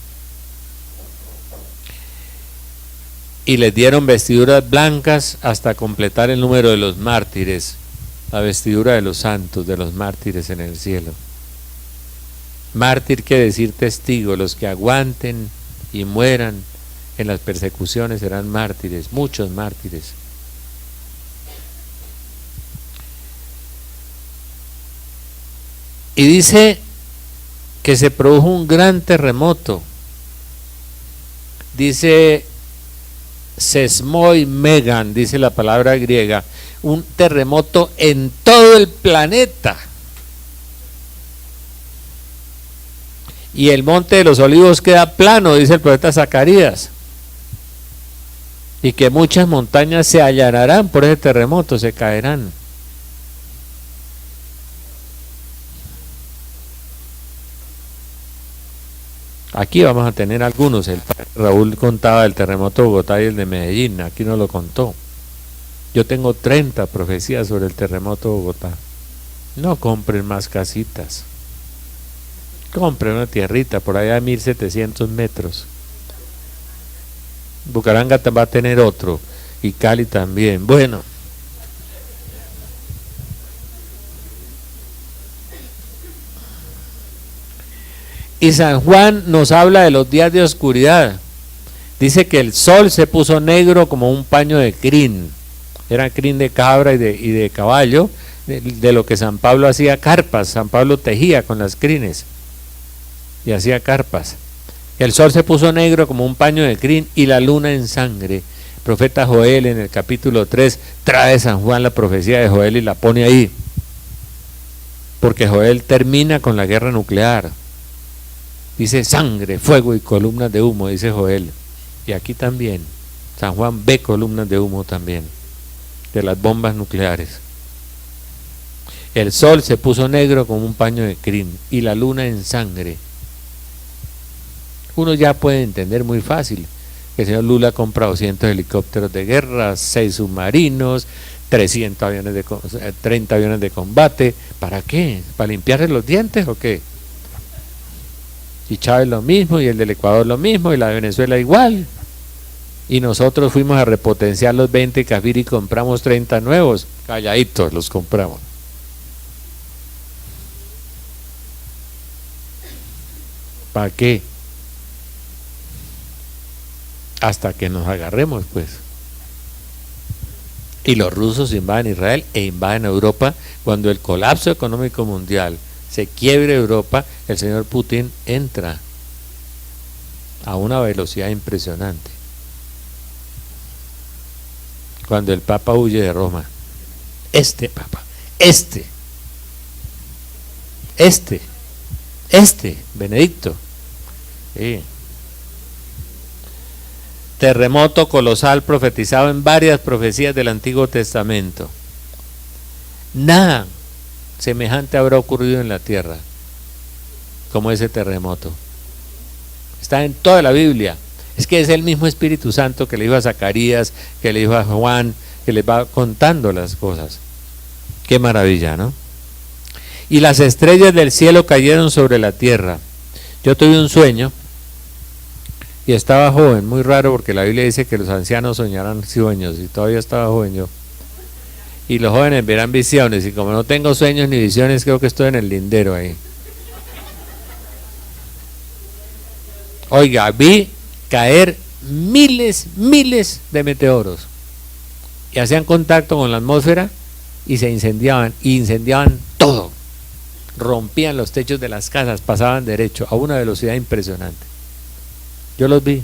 Y les dieron vestiduras blancas hasta completar el número de los mártires, la vestidura de los santos, de los mártires en el cielo. Mártir quiere decir testigo, los que aguanten y mueran en las persecuciones serán mártires, muchos mártires. Y dice que se produjo un gran terremoto. Dice sesmoi megan, dice la palabra griega, un terremoto en todo el planeta. Y el monte de los olivos queda plano, dice el profeta Zacarías. Y que muchas montañas se allanarán por ese terremoto, se caerán. Aquí vamos a tener algunos. El padre Raúl contaba del terremoto de Bogotá y el de Medellín, aquí no lo contó. Yo tengo 30 profecías sobre el terremoto de Bogotá. No compren más casitas. Compren una tierrita por allá de 1700 metros. Bucaranga va a tener otro y Cali también. Bueno, y San Juan nos habla de los días de oscuridad. Dice que el sol se puso negro como un paño de crin. Era crin de cabra y de caballo, de lo que San Pablo hacía carpas. San Pablo tejía con las crines y hacía carpas. El sol se puso negro como un paño de crin y la luna en sangre. El profeta Joel en el capítulo 3 trae San Juan la profecía de Joel y la pone ahí. Porque Joel termina con la guerra nuclear. Dice sangre, fuego y columnas de humo, dice Joel. Y aquí también, San Juan ve columnas de humo también, de las bombas nucleares. El sol se puso negro como un paño de crin y la luna en sangre. Uno ya puede entender muy fácil que el señor Lula compra 200 helicópteros de guerra, 6 submarinos, 30 aviones de combate. ¿Para qué? ¿Para limpiarle los dientes o qué? Y Chávez lo mismo, y el del Ecuador lo mismo, y la de Venezuela igual. Y nosotros fuimos a repotenciar los 20 Cafir y compramos 30 nuevos, calladitos los compramos. ¿Para qué? Hasta que nos agarremos, pues. Y los rusos invaden Israel e invaden Europa. Cuando el colapso económico mundial se quiebre Europa, el señor Putin entra a una velocidad impresionante. Cuando el Papa huye de Roma, este Papa, Benedicto, sí. Terremoto colosal profetizado en varias profecías del Antiguo Testamento. Nada semejante habrá ocurrido en la tierra como ese terremoto. Está en toda la Biblia. Es que es el mismo Espíritu Santo que le dijo a Zacarías, que le dijo a Juan, que les va contando las cosas. Qué maravilla, ¿no? Y las estrellas del cielo cayeron sobre la tierra. Yo tuve un sueño y estaba joven, muy raro porque la Biblia dice que los ancianos soñarán sueños y todavía estaba joven yo. Y los jóvenes verán visiones, y como no tengo sueños ni visiones, creo que estoy en el lindero ahí. Oiga, vi caer miles de meteoros y hacían contacto con la atmósfera y se incendiaban todo, rompían los techos de las casas, pasaban derecho a una velocidad impresionante. Yo los vi.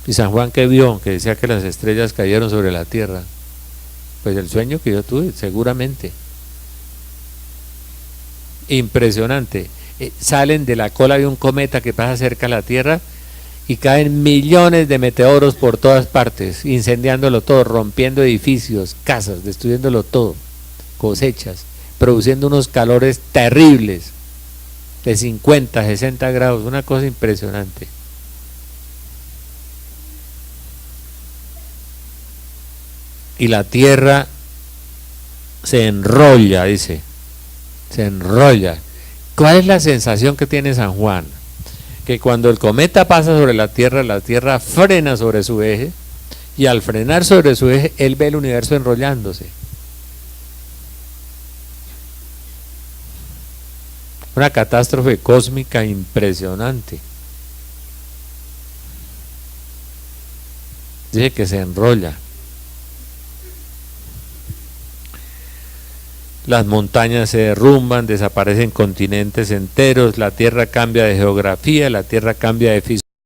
Y San Juan, que vio, que decía que las estrellas cayeron sobre la tierra. Pues el sueño que yo tuve, seguramente. Impresionante. Salen de la cola de un cometa que pasa cerca de la Tierra y caen millones de meteoros por todas partes, incendiándolo todo, rompiendo edificios, casas, destruyéndolo todo, cosechas, produciendo unos calores terribles de 50, 60 grados, una cosa impresionante. Y la Tierra se enrolla, dice, se enrolla. ¿Cuál es la sensación que tiene San Juan? Que cuando el cometa pasa sobre la Tierra frena sobre su eje, y al frenar sobre su eje, él ve el universo enrollándose. Una catástrofe cósmica impresionante. Dice que se enrolla. Las montañas se derrumban, desaparecen continentes enteros, la Tierra cambia de geografía, la Tierra cambia de fisiología.